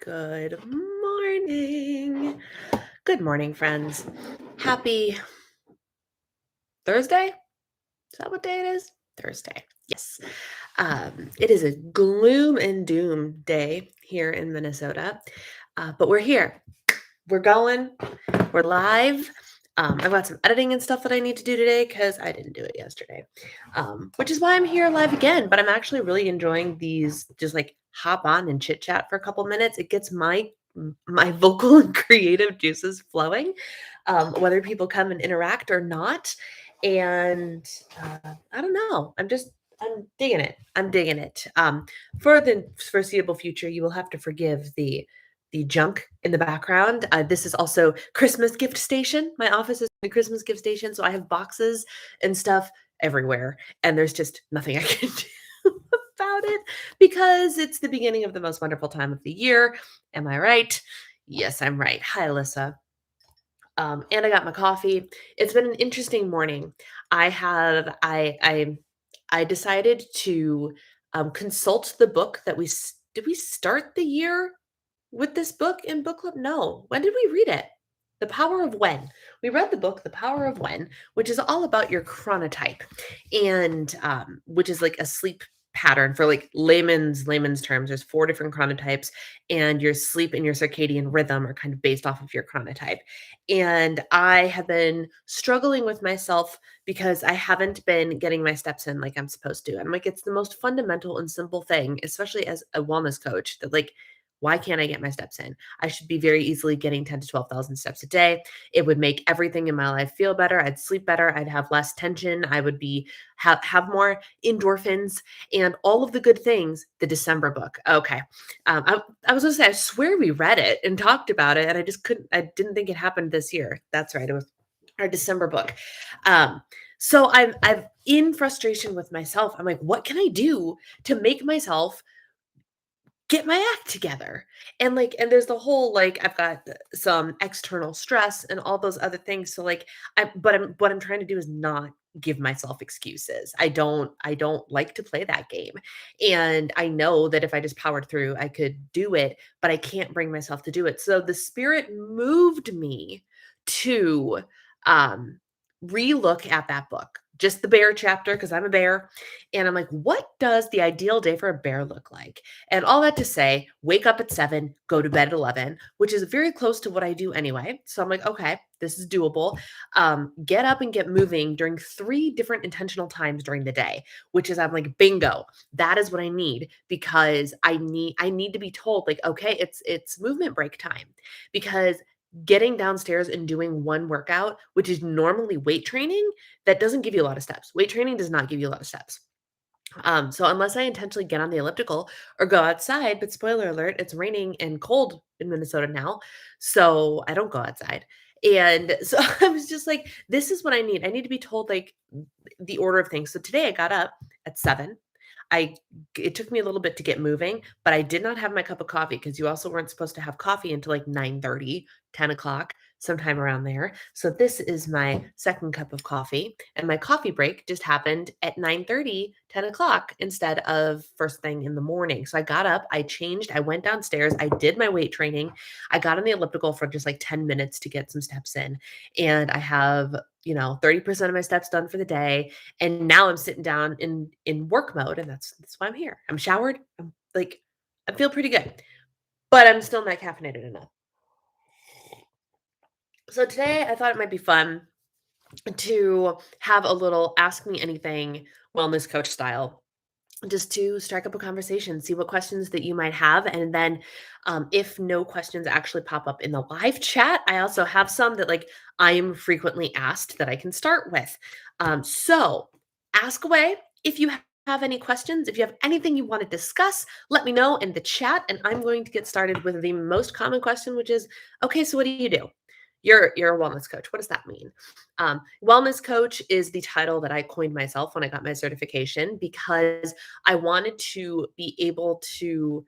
Good morning. Good morning, friends. Happy Thursday? Is that what day it is? Thursday. Yes. It is a gloom and doom day here in Minnesota, but we're here. We're going. We're live. I've got some editing and stuff that I need to do today because I didn't do it yesterday, which is why I'm here live again. But I'm actually really enjoying these, just like hop on and chit chat for a couple minutes. It gets my vocal and creative juices flowing, whether people come and interact or not. And I don't know. I'm digging it. I'm digging it. For the foreseeable future, you will have to forgive the junk in the background. This is also Christmas gift station. My office is the Christmas gift station, so I have boxes and stuff everywhere, and there's just nothing I can do about it because it's the beginning of the most wonderful time of the year. Am I right? Yes, I'm right. Hi, Alyssa. And I got my coffee. It's been an interesting morning. I have I decided to consult the book that did we start the year with this book in book club? No. When did we read it? The Power of When. We read the book, The Power of When, which is all about your chronotype, and which is like a sleep pattern for like layman's terms. There's four different chronotypes, and your sleep and your circadian rhythm are kind of based off of your chronotype. And I have been struggling with myself because I haven't been getting my steps in like I'm supposed to. I'm like, it's the most fundamental and simple thing, especially as a wellness coach, that like, why can't I get my steps in? I should be very easily getting 10 to 12,000 steps a day. It would make everything in my life feel better. I'd sleep better. I'd have less tension. I would be have more endorphins and all of the good things. The December book. Okay. I was going to say, I swear we read it and talked about it, and I didn't think it happened this year. That's right. It was our December book. So I'm in frustration with myself. I'm like, what can I do to make myself get my act together? And there's the whole, like, I've got some external stress and all those other things. So like, what I'm trying to do is not give myself excuses. I don't like to play that game. And I know that if I just powered through, I could do it, but I can't bring myself to do it. So the spirit moved me to um relook at that book, just the bear chapter, because I'm a bear. And I'm like, what does the ideal day for a bear look like? And all that to say, wake up at 7, go to bed at 11, which is very close to what I do anyway. So I'm like, okay, this is doable. Get up and get moving during 3 different intentional times during the day, which is, I'm like, bingo, that is what I need, because I need to be told, like, okay, it's movement break time. Because getting downstairs and doing one workout, which is normally weight training, that doesn't give you a lot of steps. Weight training does not give you a lot of steps. So unless I intentionally get on the elliptical or go outside, but spoiler alert, it's raining and cold in Minnesota now, so I don't go outside. And so I was just like, this is what I need. I need to be told, like, the order of things. So today I got up at 7. I It took me a little bit to get moving, but I did not have my cup of coffee, because you also weren't supposed to have coffee until like 9:30, 10 o'clock, sometime around there. So this is my second cup of coffee, and my coffee break just happened at 9:30, 10 o'clock, instead of first thing in the morning. So I got up, I changed, I went downstairs, I did my weight training. I got on the elliptical for just like 10 minutes to get some steps in. And I have, 30% of my steps done for the day. And now I'm sitting down in work mode, and that's why I'm here. I'm showered. I'm like, I feel pretty good, but I'm still not caffeinated enough. So today I thought it might be fun to have a little ask me anything wellness coach style, just to strike up a conversation, see what questions that you might have. And then if no questions actually pop up in the live chat, I also have some that, like, I am frequently asked that I can start with. So ask away. If you have any questions, if you have anything you want to discuss, let me know in the chat. And I'm going to get started with the most common question, which is, okay, so what do you do? You're a wellness coach. What does that mean? Wellness coach is the title that I coined myself when I got my certification, because I wanted to be able to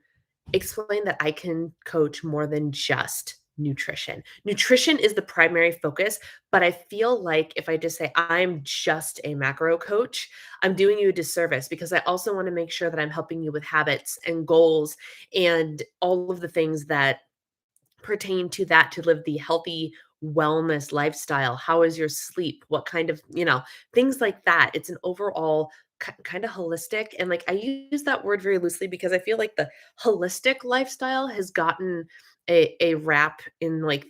explain that I can coach more than just nutrition. Nutrition is the primary focus, but I feel like if I just say I'm just a macro coach, I'm doing you a disservice because I also want to make sure that I'm helping you with habits and goals and all of the things that pertain to that to live the healthy wellness lifestyle. How is your sleep? What kind of, things like that. It's an overall kind of holistic. And like I use that word very loosely because I feel like the holistic lifestyle has gotten a rap in like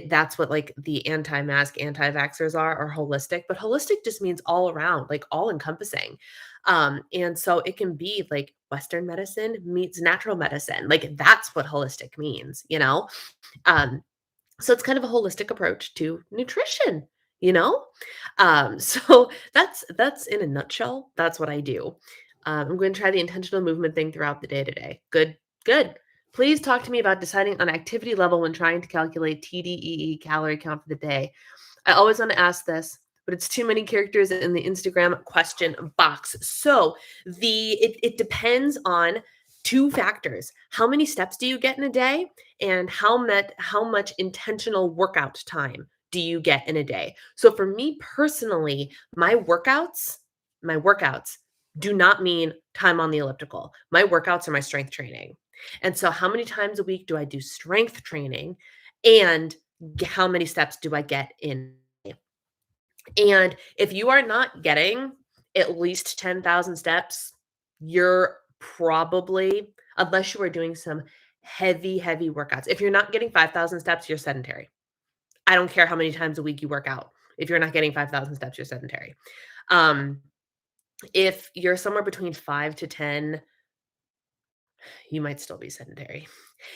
that's what like the anti-mask, anti-vaxxers are holistic, but holistic just means all around, like all encompassing. And so it can be like Western medicine meets natural medicine. Like that's what holistic means. Um, so it's kind of a holistic approach to nutrition, you know? So that's in a nutshell, that's what I do. I'm going to try the intentional movement thing throughout the day today. Good, good. Please talk to me about deciding on activity level when trying to calculate TDEE calorie count for the day. I always want to ask this, but it's too many characters in the Instagram question box. So it depends on two factors. How many steps do you get in a day? And how much intentional workout time do you get in a day? So for me personally, my workouts do not mean time on the elliptical. My workouts are my strength training. And so how many times a week do I do strength training and how many steps do I get in? And if you are not getting at least 10,000 steps, you're probably, unless you are doing some heavy, heavy workouts, if you're not getting 5,000 steps, you're sedentary. I don't care how many times a week you work out. If you're not getting 5,000 steps, you're sedentary. Um, if you're somewhere between 5 to 10, you might still be sedentary.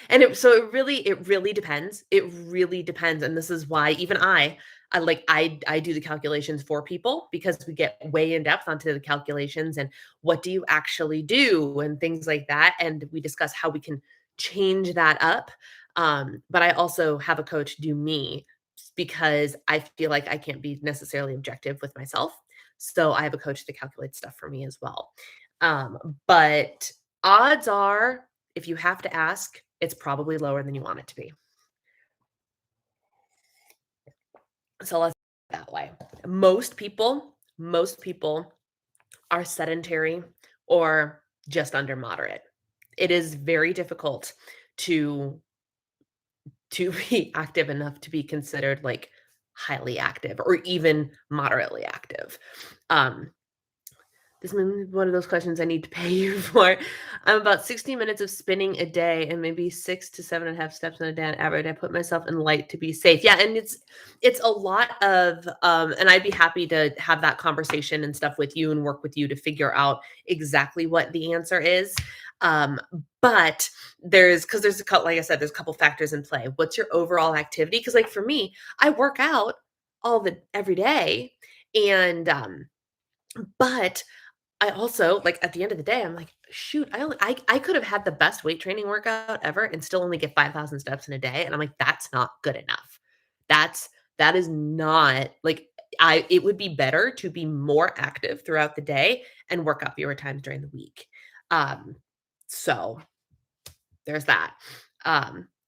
And it really depends. It really depends, and this is why even I do the calculations for people because we get way in depth onto the calculations and what do you actually do and things like that, and we discuss how we can change that up. But I also have a coach do me because I feel like I can't be necessarily objective with myself. So I have a coach that calculates stuff for me as well. But odds are, if you have to ask, it's probably lower than you want it to be. So let's put it that way. Most people are sedentary or just under moderate. It is very difficult to be active enough to be considered like highly active or even moderately active. Um, This may be one of those questions I need to pay you for. I'm about 60 minutes of spinning a day and maybe 6 to 7.5 steps in a day on average. I put myself in light to be safe. Yeah, and it's a lot of and I'd be happy to have that conversation and stuff with you and work with you to figure out exactly what the answer is. Um, but there's a couple, like I said, there's a couple factors in play. What's your overall activity? Because like for me, I work out every day and but I also like at the end of the day, I'm like, shoot, I could have had the best weight training workout ever and still only get 5,000 steps in a day. And I'm like, that's not good enough. That's that is not like it would be better to be more active throughout the day and work out fewer times during the week. Um, so there's that.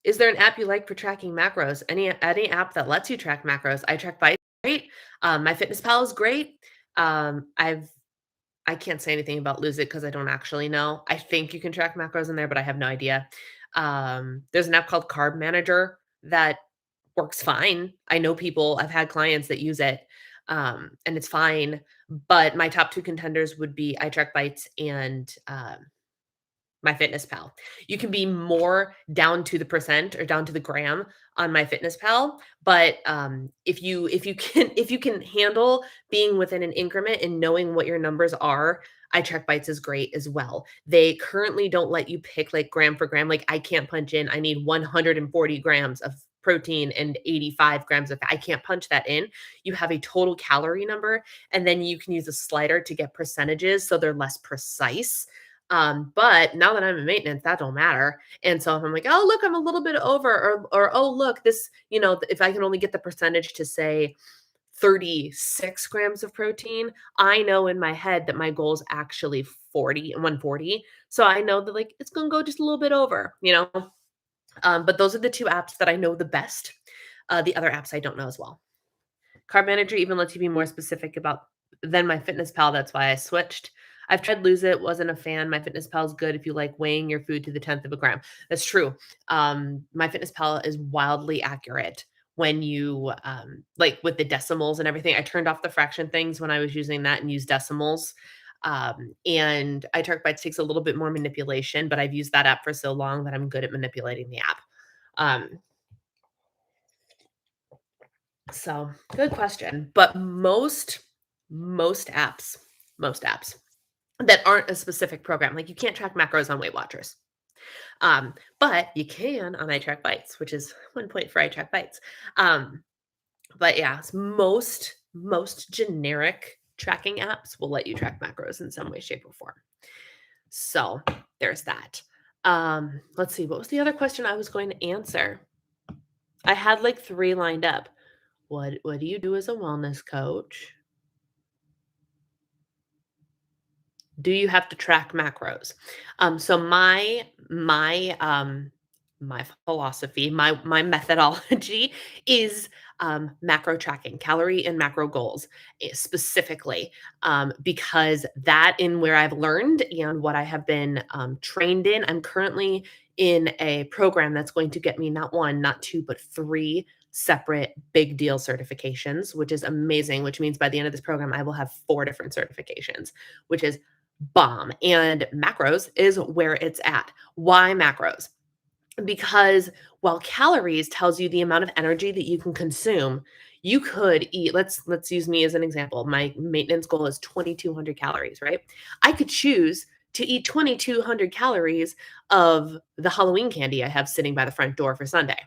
Is there an app you like for tracking macros? Any app that lets you track macros? I track Bite great. My Fitness Pal is great. I can't say anything about Lose It because I don't actually know. I think you can track macros in there, but I have no idea. There's an app called Carb Manager that works fine. I know people, I've had clients that use it, and it's fine. But my top two contenders would be iTrack Bites and my Fitness Pal. You can be more down to the percent or down to the gram on my Fitness Pal, but if you can handle being within an increment and knowing what your numbers are, iTrack Bites is great as well. They currently don't let you pick like gram for gram. Like I can't punch in, I need 140 grams of protein and 85 grams of fat. I can't punch that in. You have a total calorie number, and then you can use a slider to get percentages so they're less precise. But now that I'm in maintenance, that don't matter. And so if I'm like, oh, look, I'm a little bit over, or oh, look, this, if I can only get the percentage to say 36 grams of protein, I know in my head that my goal is actually 140. So I know that like it's gonna go just a little bit over. But those are the 2 apps that I know the best. The other apps I don't know as well. Carb Manager even lets you be more specific about than MyFitnessPal, that's why I switched. I've tried Lose It, wasn't a fan. MyFitnessPal is good if you like weighing your food to the 10th of a gram. That's true. MyFitnessPal is wildly accurate when you, like, with the decimals and everything. I turned off the fraction things when I was using that and used decimals. And iTark Bites takes a little bit more manipulation, but I've used that app for so long that I'm good at manipulating the app. Um, So, good question. But most apps that aren't a specific program, like you can't track macros on Weight Watchers. But you can on iTrack Bites, which is 1 point for iTrack Bites. Um, but yeah, most generic tracking apps will let you track macros in some way, shape, or form. So there's that. Let's see, what was the other question I was going to answer? I had like 3 lined up. What do you do as a wellness coach? Do you have to track macros? So my philosophy, my methodology is macro tracking, calorie and macro goals specifically, because that in where I've learned and what I have been trained in. I'm currently in a program that's going to get me not 1, not 2, but 3 separate big deal certifications, which is amazing, which means by the end of this program, I will have 4 different certifications, which is bomb. And macros is where it's at. Why macros? Because while calories tells you the amount of energy that you can consume, you could eat, let's use me as an example. My maintenance goal is 2200 calories, right? I could choose to eat 2200 calories of the Halloween candy I have sitting by the front door for Sunday.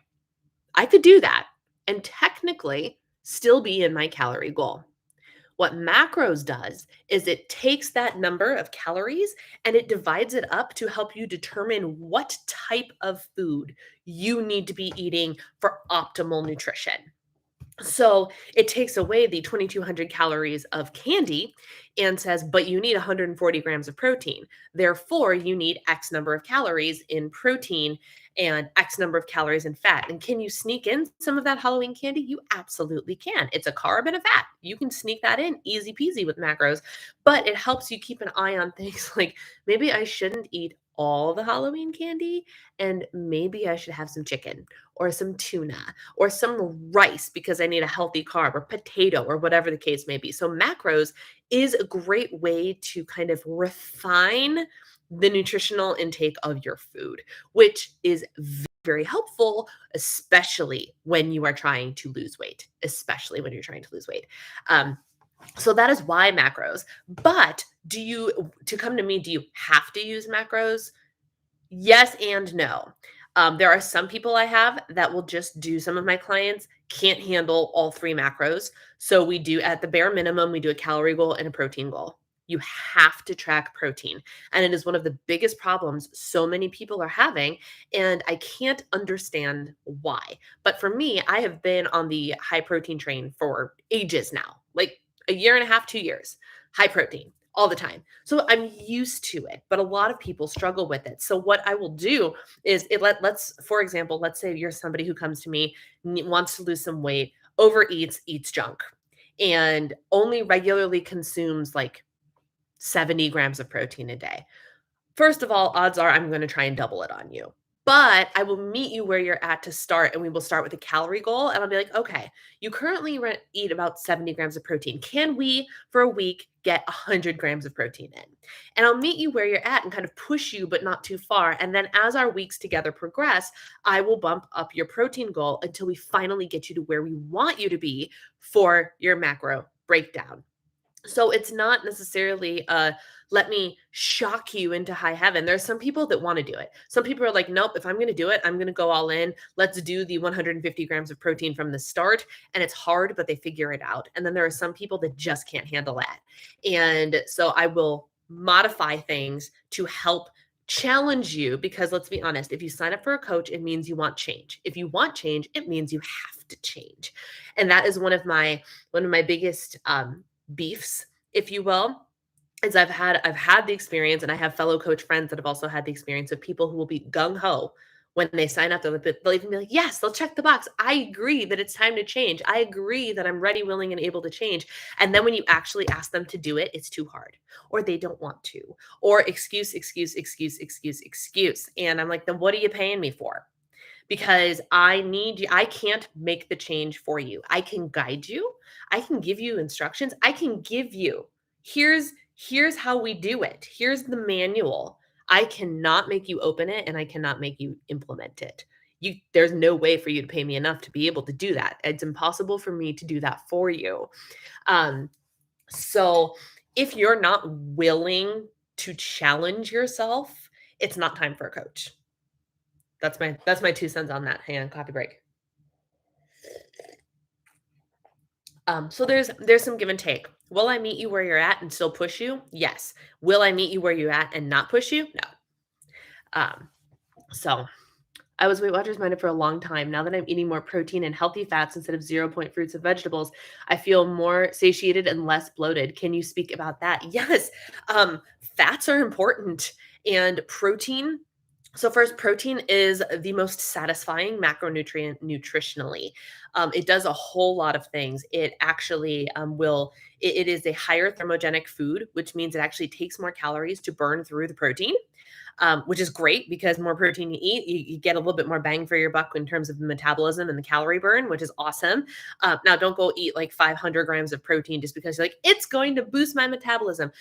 I could do that and technically still be in my calorie goal. What macros does is it takes that number of calories and it divides it up to help you determine what type of food you need to be eating for optimal nutrition. So it takes away the 2200 calories of candy and says, but you need 140 grams of protein. Therefore, you need X number of calories in protein and X number of calories in fat. And can you sneak in some of that Halloween candy? You absolutely can. It's a carb and a fat. You can sneak that in easy peasy with macros, but it helps you keep an eye on things like maybe I shouldn't eat all the Halloween candy and maybe I should have some chicken or some tuna or some rice because I need a healthy carb or potato or whatever the case may be. So macros is a great way to kind of refine the nutritional intake of your food, which is very helpful, especially when you are trying to lose weight, especially when you're trying to lose weight. So that is why macros. But to come to me, do you have to use macros? Yes and no. There are some people I have that will just do some of my clients can't handle all 3 macros. So we do at the bare minimum, we do a calorie goal and a protein goal. You have to track protein. And it is one of the biggest problems so many people are having. And I can't understand why. But for me, I have been on the high protein train for ages now, like a year and a half, 2 years, high protein all the time. So I'm used to it, but a lot of people struggle with it. So what I will do is let's for example, let's say you're somebody who comes to me, wants to lose some weight, overeats, eats junk, and only regularly consumes like 70 grams of protein a day. First of all, odds are I'm going to try and double it on you. But I will meet you where you're at to start, and we will start with a calorie goal. And I'll be like, okay, you currently eat about 70 grams of protein. Can we, for a week, get 100 grams of protein in? And I'll meet you where you're at and kind of push you, but not too far. And then as our weeks together progress, I will bump up your protein goal until we finally get you to where we want you to be for your macro breakdown. So it's not necessarily let me shock you into high heaven. There's some people that want to do it. Some people are like, nope, if I'm going to do it, I'm going to go all in. Let's do the 150 grams of protein from the start. And it's hard, but they figure it out. And then there are some people that just can't handle that. And so I will modify things to help challenge you because let's be honest, if you sign up for a coach, it means you want change. If you want change, it means you have to change. And that is one of my biggest beefs, if you will, is I've had the experience and I have fellow coach friends that have also had the experience of people who will be gung ho when they sign up, they'll even be like, yes, they'll check the box. I agree that it's time to change. I agree that I'm ready, willing, and able to change. And then when you actually ask them to do it, it's too hard, or they don't want to, or excuse, excuse, excuse, excuse, excuse. And I'm like, then what are you paying me for? Because I need you. I can't make the change for you. I can guide you. I can give you instructions. I can give you, here's how we do it. Here's the manual. I cannot make you open it and I cannot make you implement it. There's no way for you to pay me enough to be able to do that. It's impossible for me to do that for you. Um, so if you're not willing to challenge yourself, it's not time for a coach. That's my 2 cents on that. Hang on, coffee break. So there's some give and take. Will I meet you where you're at and still push you? Yes. Will I meet you where you're at and not push you? No. So I was Weight Watchers minded for a long time. Now that I'm eating more protein and healthy fats instead of 0 point fruits and vegetables, I feel more satiated and less bloated. Can you speak about that? Yes. Fats are important, and protein. So first, protein is the most satisfying macronutrient nutritionally. It does a whole lot of things. It actually it is a higher thermogenic food, which means it actually takes more calories to burn through the protein, which is great because more protein you eat, you get a little bit more bang for your buck in terms of the metabolism and the calorie burn, which is awesome. Now, don't go eat like 500 grams of protein just because you're like, it's going to boost my metabolism.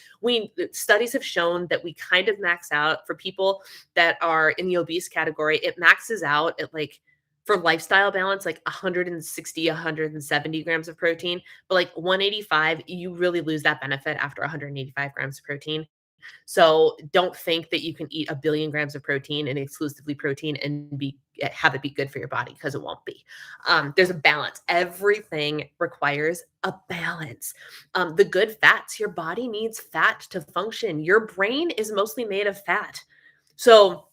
Studies have shown that we kind of max out for people that are in the obese category. It maxes out at like, for lifestyle balance, like 160, 170 grams of protein, but like 185, you really lose that benefit after 185 grams of protein. So don't think that you can eat a billion grams of protein and exclusively protein and have it be good for your body, because it won't be. There's a balance. Everything requires a balance. The good fats, your body needs fat to function. Your brain is mostly made of fat. So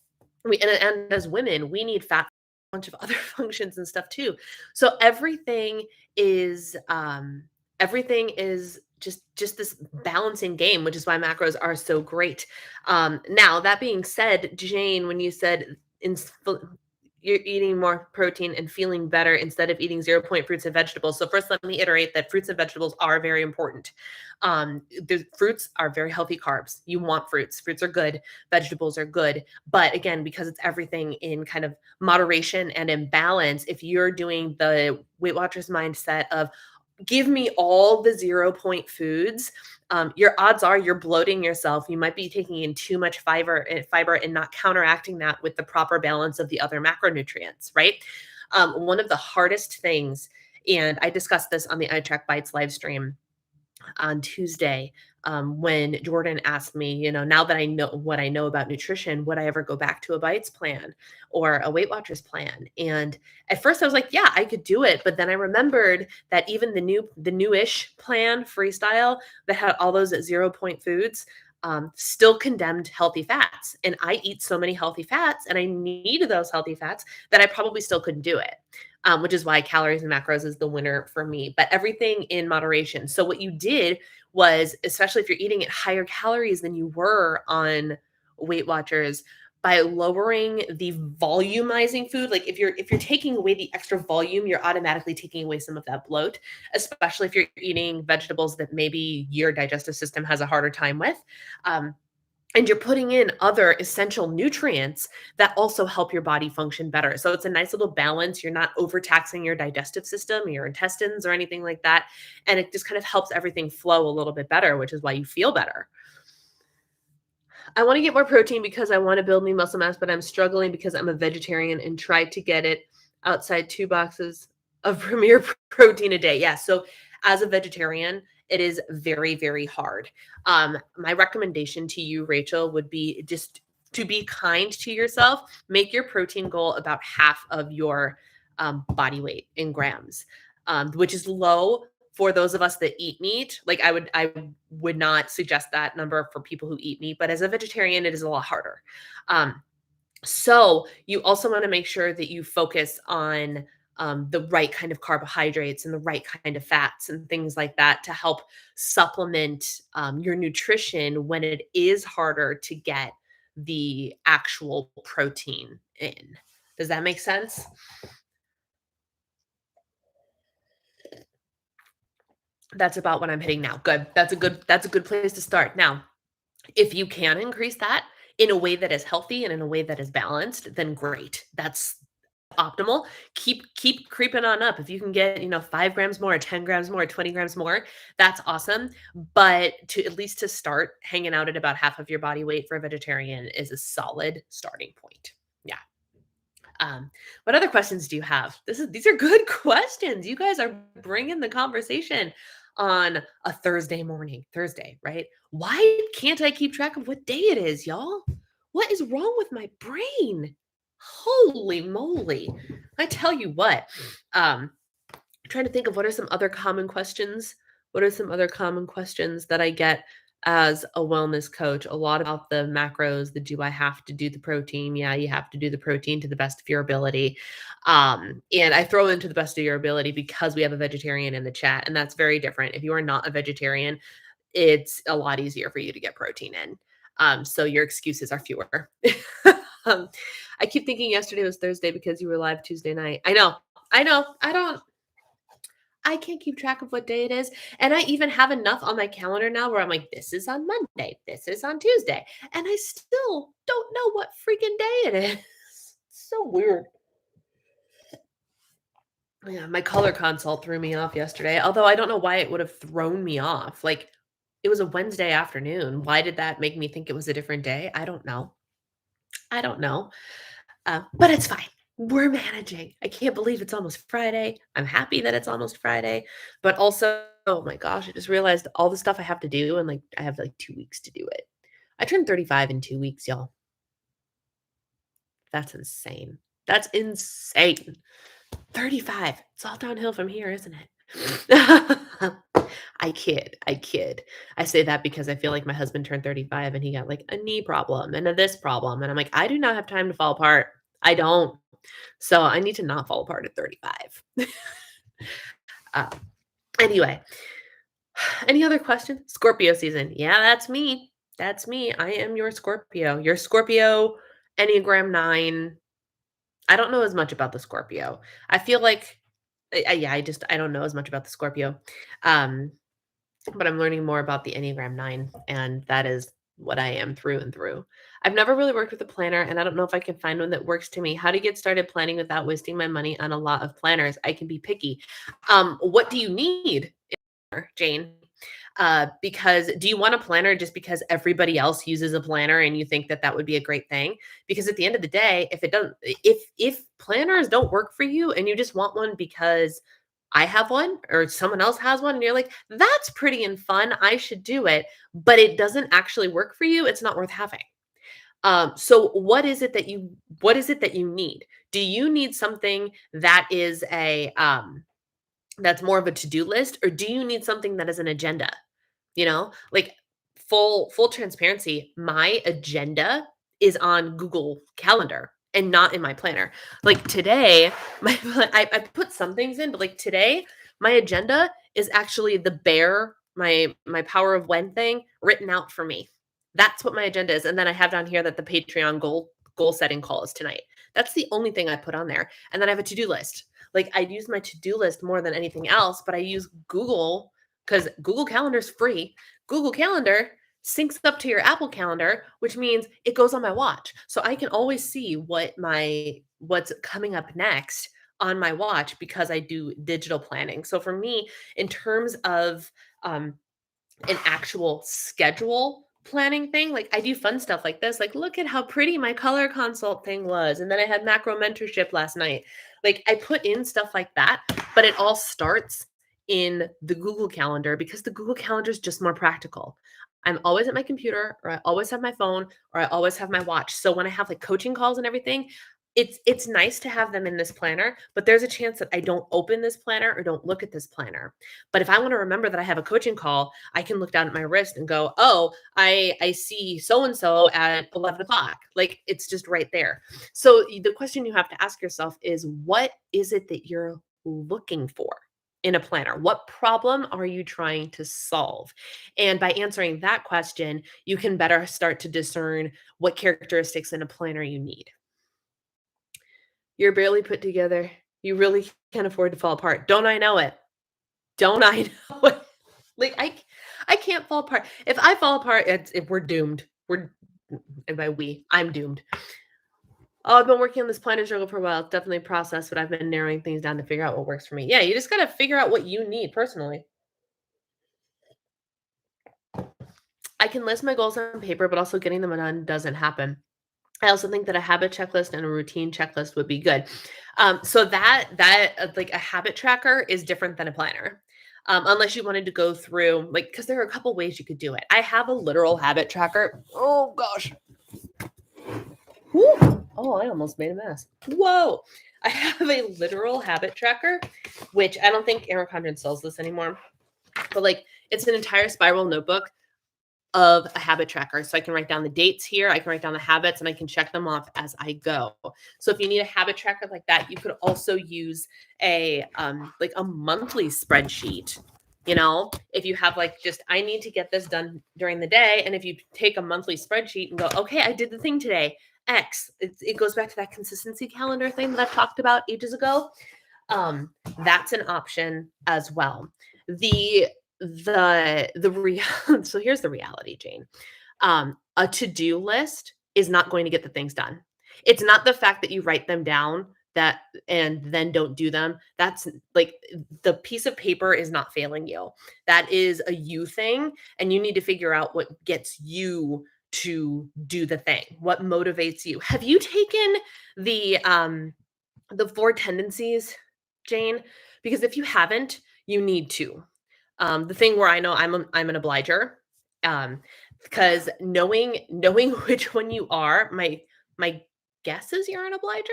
and as women, we need fat for a bunch of other functions and stuff too. So everything is just this balancing game, which is why macros are so great. Now that being said, Jane, when you said you're eating more protein and feeling better instead of eating 0 point fruits and vegetables. So first, let me iterate that fruits and vegetables are very important. The fruits are very healthy carbs. You want fruits. Fruits are good. Vegetables are good. But again, because it's everything in kind of moderation and in balance, if you're doing the Weight Watchers mindset of give me all the 0 point foods, your odds are you're bloating yourself. You might be taking in too much fiber and not counteracting that with the proper balance of the other macronutrients, right? One of the hardest things, and I discussed this on the iTrack Bites live stream on Tuesday, when Jordan asked me, now that I know what I know about nutrition, would I ever go back to a Bites plan or a Weight Watchers plan? And at first I was like, yeah, I could do it. But then I remembered that even the newish plan, Freestyle, that had all those at 0 point foods, still condemned healthy fats. And I eat so many healthy fats and I need those healthy fats that I probably still couldn't do it. Which is why calories and macros is the winner for me, but everything in moderation. So what you did was, especially if you're eating at higher calories than you were on Weight Watchers, by lowering the volumizing food, like if you're taking away the extra volume, you're automatically taking away some of that bloat, especially if you're eating vegetables that maybe your digestive system has a harder time with. And you're putting in other essential nutrients that also help your body function better. So it's a nice little balance. You're not overtaxing your digestive system, your intestines, or anything like that. And it just kind of helps everything flow a little bit better, which is why you feel better. I want to get more protein because I want to build me muscle mass, but I'm struggling because I'm a vegetarian and try to get it outside 2 boxes of Premier protein a day. Yeah. So as a vegetarian, it is very, very hard. My recommendation to you, Rachel, would be just to be kind to yourself. Make your protein goal about half of your body weight in grams, which is low for those of us that eat meat. Like I would not suggest that number for people who eat meat, but as a vegetarian, it is a lot harder. So you also want to make sure that you focus on the right kind of carbohydrates and the right kind of fats and things like that to help supplement your nutrition when it is harder to get the actual protein in. Does that make sense? That's about what I'm hitting now. Good. That's a good place to start. Now, if you can increase that in a way that is healthy and in a way that is balanced, then great. That's optimal. Keep creeping on up. If you can get, 5 grams more, 10 grams more, 20 grams more, that's awesome. But to at least to start hanging out at about half of your body weight for a vegetarian is a solid starting point. Yeah. What other questions do you have? These are good questions. You guys are bringing the conversation on a Thursday morning. Thursday, right? Why can't I keep track of what day it is, y'all? What is wrong with my brain? Holy moly. I tell you what. Um, trying to think of what are some other common questions. What are some other common questions that I get as a wellness coach? A lot about the macros, the do I have to do the protein? Yeah, you have to do the protein to the best of your ability. And I throw into the best of your ability because we have a vegetarian in the chat, and that's very different. If you are not a vegetarian, it's a lot easier for you to get protein in. So your excuses are fewer. um, I keep thinking yesterday was Thursday because you were live Tuesday night. I know. I know. I can't keep track of what day it is. And I even have enough on my calendar now where I'm like, this is on Monday, this is on Tuesday. And I still don't know what freaking day it is. So weird. Yeah, my color consult threw me off yesterday, although I don't know why it would have thrown me off. Like, it was a Wednesday afternoon. Why did that make me think it was a different day? I don't know. I don't know. But it's fine. We're managing. I can't believe it's almost Friday. I'm happy that it's almost Friday, but also, oh my gosh, I just realized all the stuff I have to do, and like I have like 2 weeks to do it. I turned 35 in 2 weeks, y'all. That's insane. That's insane. 35. It's all downhill from here, isn't it? I kid. I kid. I say that because I feel like my husband turned 35 and he got like a knee problem and a this problem. And I'm like, I do not have time to fall apart. I don't. So I need to not fall apart at 35. uh, anyway, any other questions? Scorpio season. Yeah, that's me. That's me. I am your Scorpio. Your Scorpio, Enneagram 9. I don't know as much about the Scorpio. I feel like, yeah, I don't know as much about the Scorpio. Um, but I'm learning more about the Enneagram 9, and that is what I am through and through. I've never really worked with a planner, and I don't know if I can find one that works to me. How to get started planning without wasting my money on a lot of planners? I can be picky. What do you need, Jane? Because do you want a planner just because everybody else uses a planner and you think that that would be a great thing? Because at the end of the day, if it doesn't, if planners don't work for you and you just want one because I have one or someone else has one and you're like, that's pretty and fun, I should do it, but it doesn't actually work for you, it's not worth having. So what is it that you need? Do you need something that is a that's more of a to-do list, or do you need something that is an agenda? Like, full transparency, my agenda is on Google Calendar and not in my planner. Like today, I put some things in, but like today, my agenda is actually the bear, my power of when thing written out for me. That's what my agenda is. And then I have down here that the Patreon goal setting call is tonight. That's the only thing I put on there. And then I have a to-do list. Like I use my to-do list more than anything else, but I use Google because Google Calendar is free. Google Calendar syncs up to your Apple Calendar, which means it goes on my watch. So I can always see what's coming up next on my watch because I do digital planning. So for me, in terms of an actual schedule planning thing, like I do fun stuff like this. Like, look at how pretty my color consult thing was. And then I had macro mentorship last night. Like I put in stuff like that, but it all starts in the Google Calendar because the Google Calendar is just more practical. I'm always at my computer, or I always have my phone, or I always have my watch. So when I have like coaching calls and everything, it's nice to have them in this planner, but there's a chance that I don't open this planner or don't look at this planner. But if I want to remember that I have a coaching call, I can look down at my wrist and go, oh, I see so and so at 11 o'clock. Like it's just right there. So the question you have to ask yourself is, what is it that you're looking for in a planner? What problem are you trying to solve? And by answering that question, you can better start to discern what characteristics in a planner you need. You're barely put together. You really can't afford to fall apart. Don't I know it? Don't I know it? Like, I can't fall apart. If I fall apart, it's if we're doomed. We're and by we, I'm doomed. Oh, I've been working on this planner struggle for a while. It's definitely a process, but I've been narrowing things down to figure out what works for me. Yeah, you just gotta figure out what you need personally. I can list my goals on paper, but also getting them done doesn't happen. I also think that a habit checklist and a routine checklist would be good. So like a habit tracker is different than a planner. Unless you wanted to go through like because there are a couple ways you could do it. I have a literal habit tracker. Oh gosh. Woo! Oh, I almost made a mess. Whoa. I have a literal habit tracker, which I don't think Aaron Condren sells this anymore. But like it's an entire spiral notebook of a habit tracker. So I can write down the dates here, I can write down the habits, and I can check them off as I go. So if you need a habit tracker like that, you could also use a like a monthly spreadsheet. You know, if you have like just I need to get this done during the day, and if you take a monthly spreadsheet and go, okay, I did the thing today, X. It goes back to that consistency calendar thing that I've talked about ages ago. That's an option as well. So here's the reality, Jane. A to-do list is not going to get the things done. It's not the fact that you write them down that and then don't do them. That's like the piece of paper is not failing you. That is a you thing, and you need to figure out what gets you to do the thing. What motivates you? Have you taken the four tendencies, Jane? Because if you haven't, you need to. The thing where I know I'm an obliger, um, because knowing which one you are, my guess is you're an obliger,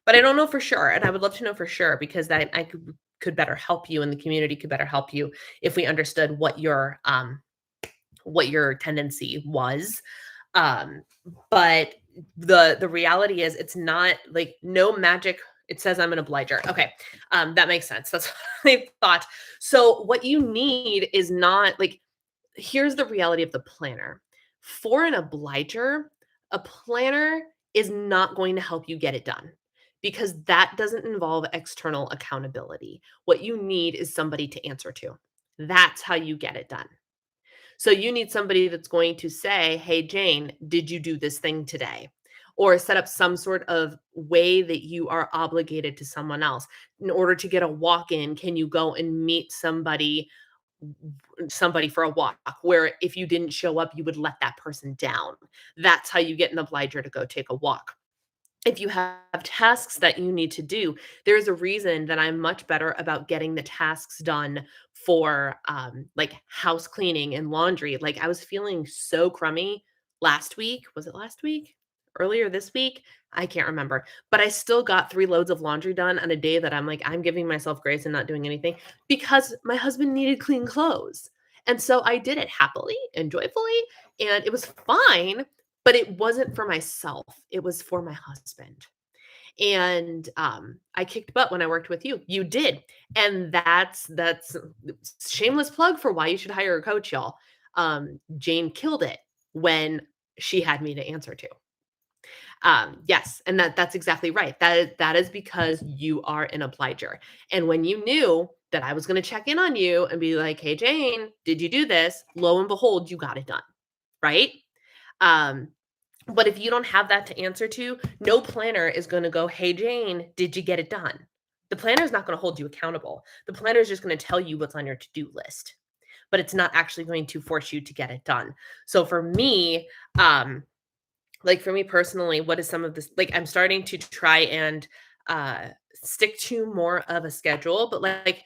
but I don't know for sure, and I would love to know for sure because that I could better help you, and the community could better help you if we understood what your tendency was. Um, but the reality is it's not like no magic. It says I'm an obliger. Okay. That makes sense. That's what I thought. So what you need is not like here's the reality of the planner. For an obliger, a planner is not going to help you get it done because that doesn't involve external accountability. What you need is somebody to answer to. That's how you get it done. So you need somebody that's going to say, "Hey, Jane, did you do this thing today?" Or set up some sort of way that you are obligated to someone else. In order to get a walk in, can you go and meet somebody for a walk where if you didn't show up, you would let that person down. That's how you get an obliger to go take a walk. If you have tasks that you need to do, there's a reason that I'm much better about getting the tasks done for like house cleaning and laundry. Like I was feeling so crummy last week. Was it last week? Earlier this week? I can't remember. But I still got 3 loads of laundry done on a day that I'm like, I'm giving myself grace and not doing anything because my husband needed clean clothes. And so I did it happily and joyfully, and it was fine, but it wasn't for myself, it was for my husband. And, I kicked butt when I worked with you. You did. And that's shameless plug for why you should hire a coach, y'all. Jane killed it when she had me to answer to. Yes, and that's exactly right. That is because you are an obliger. And when you knew that I was gonna check in on you and be like, "Hey, Jane, did you do this?" Lo and behold, you got it done, right? Um, but if you don't have that to answer to, no planner is going to go, "Hey, Jane, did you get it done?" The planner is not going to hold you accountable. The planner is just going to tell you what's on your to do list, but it's not actually going to force you to get it done. So for me, like for me personally, what is some of this? Like I'm starting to try and uh, stick to more of a schedule, but like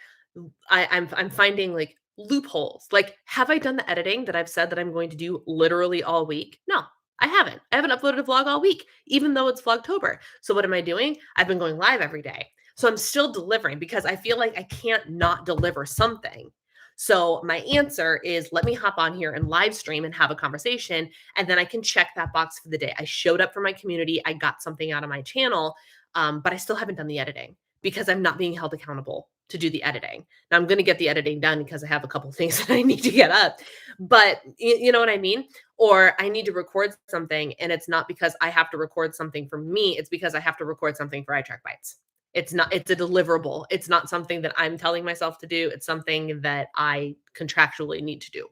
I'm finding like loopholes. Like, have I done the editing that I've said that I'm going to do literally all week? No, I haven't. I haven't uploaded a vlog all week, even though it's Vlogtober. So what am I doing? I've been going live every day. So I'm still delivering because I feel like I can't not deliver something. So my answer is let me hop on here and live stream and have a conversation, and then I can check that box for the day. I showed up for my community. I got something out of my channel, but I still haven't done the editing because I'm not being held accountable to do the editing. Now I'm going to get the editing done because I have a couple things that I need to get up. But you know what I mean? Or I need to record something and it's not because I have to record something for me, it's because I have to record something for iTrack Bites. It's a deliverable. It's not something that I'm telling myself to do. It's something that I contractually need to do.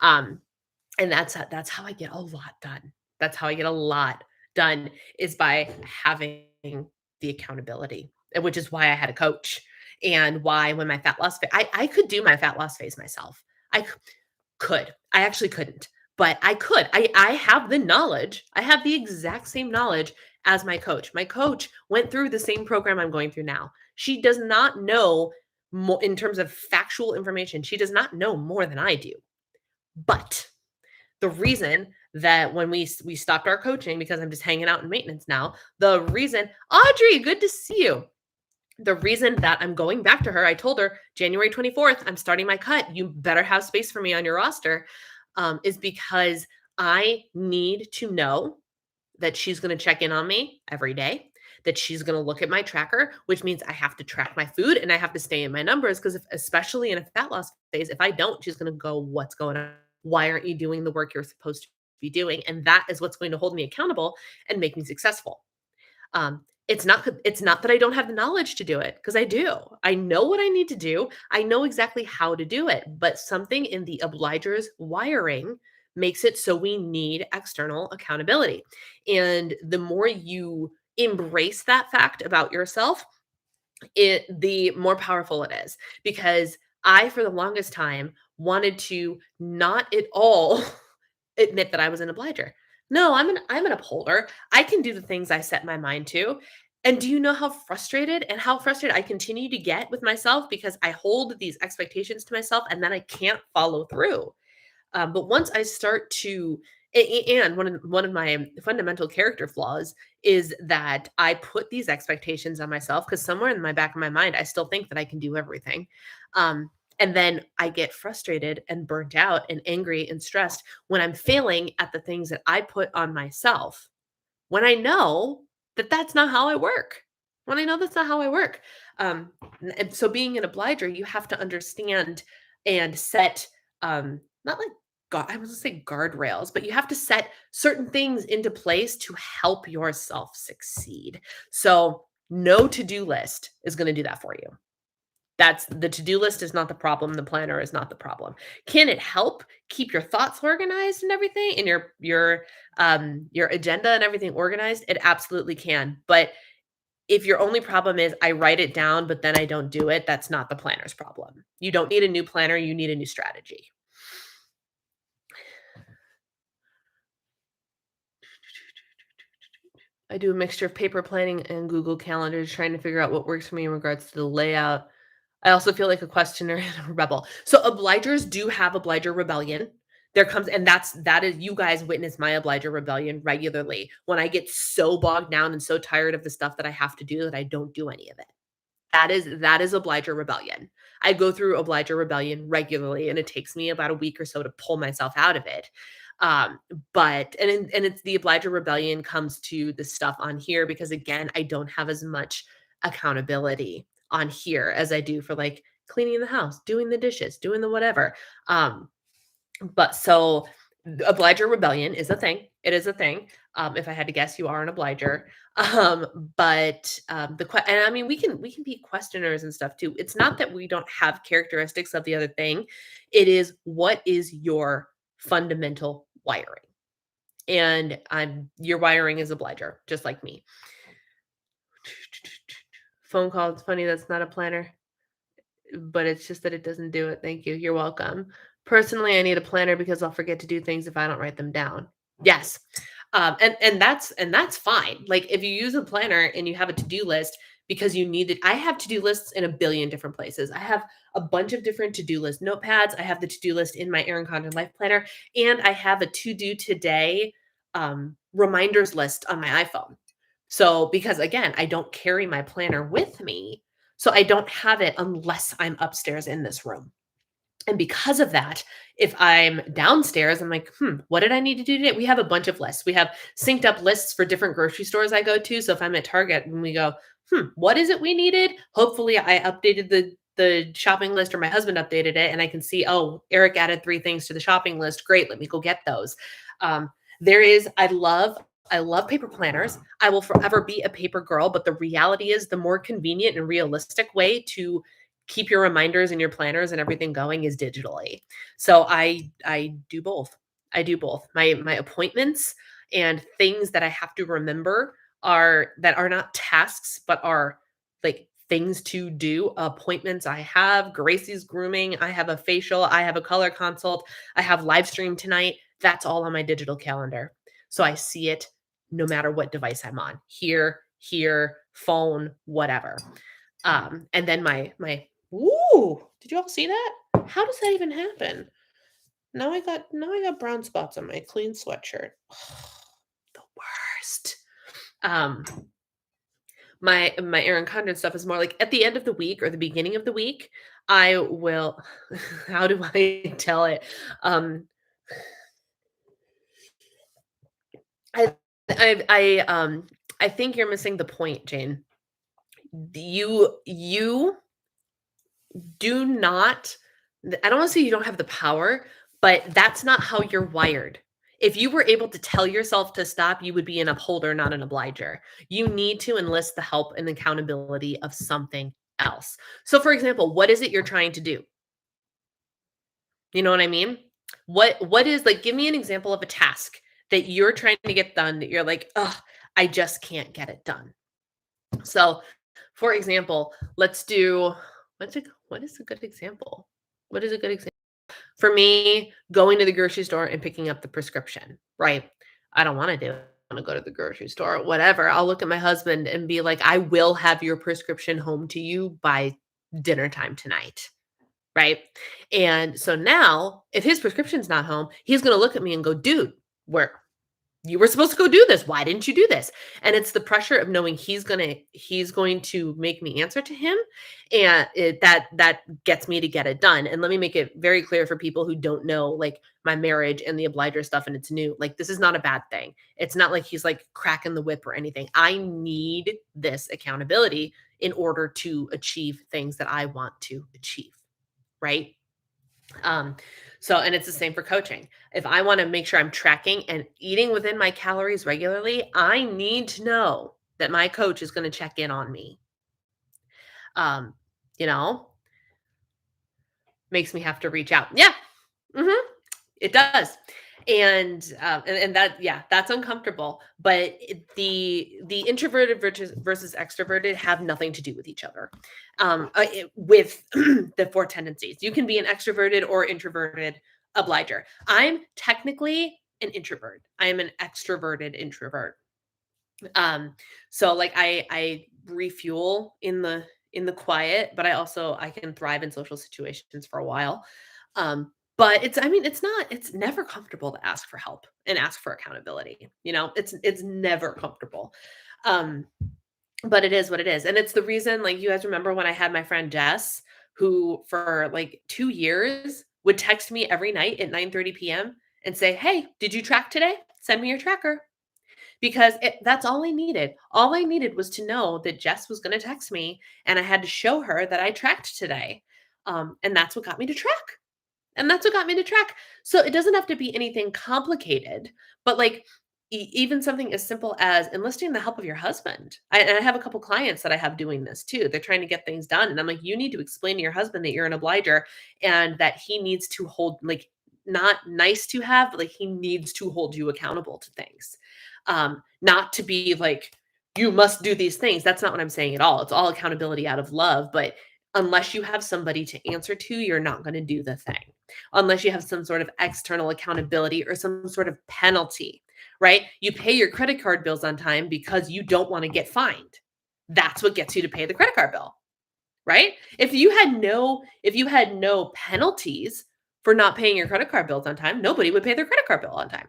Um, and that's how I get a lot done. That's how I get a lot done is by having the accountability, and which is why I had a coach and why when my fat loss I could do my fat loss phase myself. I could. I actually couldn't, but I could. I have the knowledge. I have the exact same knowledge as my coach. My coach went through the same program I'm going through now. She does not know more in terms of factual information. She does not know more than I do. But the reason that when we stopped our coaching because I'm just hanging out in maintenance now, the reason, Audrey, good to see you. The reason that I'm going back to her, I told her January 24th, I'm starting my cut. You better have space for me on your roster, is because I need to know that she's going to check in on me every day, that she's going to look at my tracker, which means I have to track my food and I have to stay in my numbers because especially in a fat loss phase, if I don't, she's going to go, what's going on? Why aren't you doing the work you're supposed to be doing? And that is what's going to hold me accountable and make me successful. It's not that I don't have the knowledge to do it because I do. I know what I need to do. I know exactly how to do it, but something in the obliger's wiring makes it so we need external accountability. And the more you embrace that fact about yourself, the more powerful it is. Because I, for the longest time, wanted to not at all admit that I was an obliger. No, I'm an upholder. I can do the things I set my mind to. And do you know how frustrated I continue to get with myself because I hold these expectations to myself and then I can't follow through. But once I start to, and one of my fundamental character flaws is that I put these expectations on myself because somewhere in my back of my mind, I still think that I can do everything. And then I get frustrated and burnt out and angry and stressed when I'm failing at the things that I put on myself. When I know that that's not how I work. When I know that's not how I work. And so being an obliger, you have to understand and set not like God, I was gonna say guardrails, but you have to set certain things into place to help yourself succeed. So no to-do list is going to do that for you. That's the to-do list is not the problem. The planner is not the problem. Can it help keep your thoughts organized and everything and your agenda and everything organized? It absolutely can. But if your only problem is I write it down, but then I don't do it, that's not the planner's problem. You don't need a new planner, you need a new strategy. I do a mixture of paper planning and Google Calendars, trying to figure out what works for me in regards to the layout. I also feel like a questioner and a rebel. So obligers do have obliger rebellion. There comes, and that is you guys witness my obliger rebellion regularly when I get so bogged down and so tired of the stuff that I have to do that I don't do any of it. That is obliger rebellion. I go through obliger rebellion regularly, and it takes me about a week or so to pull myself out of it. Um, and it's the obliger rebellion comes to the stuff on here because again, I don't have as much accountability on here as I do for like cleaning the house, doing the dishes, doing the whatever. Um, but so obliger rebellion is a thing. It is a thing. If I had to guess, you are an obliger. And I mean we can be questioners and stuff too. It's not that we don't have characteristics of the other thing. It is what is your fundamental wiring. And your wiring is obliger, just like me. Phone call, it's funny that's not a planner, but it's just that it doesn't do it. Thank you. You're welcome. Personally, I need a planner because I'll forget to do things if I don't write them down. Yes. And that's fine. Like if you use a planner and you have a to-do list because you need it. I have to-do lists in a billion different places. I have a bunch of different to-do list notepads. I have the to-do list in my Erin Condren Life Planner, and I have a to-do today reminders list on my iPhone. So because again, I don't carry my planner with me, so I don't have it unless I'm upstairs in this room. And because of that, if I'm downstairs, I'm like, what did I need to do today? We have a bunch of lists. We have synced up lists for different grocery stores I go to. So if I'm at Target and we go, what is it we needed? Hopefully I updated the shopping list or my husband updated it and I can see, oh, Eric added 3 things to the shopping list. Great, let me go get those. Um, there is, I love paper planners. I will forever be a paper girl, but the reality is the more convenient and realistic way to keep your reminders and your planners and everything going is digitally. So I do both. I do both. My appointments and things that I have to remember are not tasks, but are like things to do. Appointments I have, Gracie's grooming, I have a facial, I have a color consult, I have live stream tonight. That's all on my digital calendar. So I see it no matter what device I'm on. Here, phone, whatever. And then my ooh, did you all see that? How does that even happen? Now I got brown spots on my clean sweatshirt. The worst. Um, my Erin Condren stuff is more like at the end of the week or the beginning of the week, I will how do I tell it? Um, I I think you're missing the point, Jane. You do not I don't want to say you don't have the power, but that's not how you're wired. If you were able to tell yourself to stop, you would be an upholder, not an obliger. You need to enlist the help and accountability of something else. So for example, what is it you're trying to do? You know what I mean? What is like give me an example of a task that you're trying to get done that you're like, "Oh, I just can't get it done." So, for example, let's do what is a good example? What is a good example? For me, going to the grocery store and picking up the prescription, right? I don't want to do it. I want to go to the grocery store, whatever. I'll look at my husband and be like, I will have your prescription home to you by dinner time tonight. Right. And so now, if his prescription's not home, he's going to look at me and go, dude, where you were supposed to go do this. Why didn't you do this? And it's the pressure of knowing he's going to make me answer to him, and that gets me to get it done. And let me make it very clear for people who don't know, like my marriage and the obliger stuff, and it's new. Like this is not a bad thing. It's not like he's like cracking the whip or anything. I need this accountability in order to achieve things that I want to achieve. Right. Um, so, and it's the same for coaching. If I want to make sure I'm tracking and eating within my calories regularly, I need to know that my coach is going to check in on me. Um, you know, makes me have to reach out. Yeah. hmm It does. And that, yeah, that's uncomfortable. But the introverted versus extroverted have nothing to do with each other. With the four tendencies, you can be an extroverted or introverted obliger. I'm technically an introvert. I am an extroverted introvert. Um, so like I refuel in the quiet, but I can thrive in social situations for a while. But it's never comfortable to ask for help and ask for accountability. It's never comfortable. Um, but it is what it is. And it's the reason, like, you guys remember when I had my friend Jess, who for like 2 years would text me every night at 9:30 p.m. and say, "Hey, did you track today? Send me your tracker." Because that's all I needed. All I needed was to know that Jess was going to text me, and I had to show her that I tracked today. And that's what got me to track. And that's what got me to track. So it doesn't have to be anything complicated, but like even something as simple as enlisting the help of your husband. And I have a couple clients that I have doing this too. They're trying to get things done. And I'm like, you need to explain to your husband that you're an obliger and that he needs to hold, like, not nice to have, but like he needs to hold you accountable to things. Not to be like, you must do these things. That's not what I'm saying at all. It's all accountability out of love. But unless you have somebody to answer to, you're not going to do the thing. Unless you have some sort of external accountability or some sort of penalty, right? You pay your credit card bills on time because you don't want to get fined. That's what gets you to pay the credit card bill, right? If you had no penalties for not paying your credit card bills on time, nobody would pay their credit card bill on time.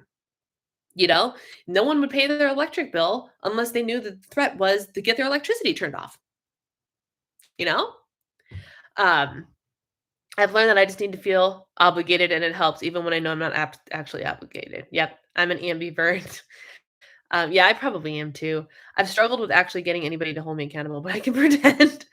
You know, no one would pay their electric bill unless they knew that the threat was to get their electricity turned off. You know, um, I've learned that I just need to feel obligated, and it helps even when I know I'm not actually obligated. Yep, I'm an ambivert. Yeah, I probably am too. I've struggled with actually getting anybody to hold me accountable, but I can pretend.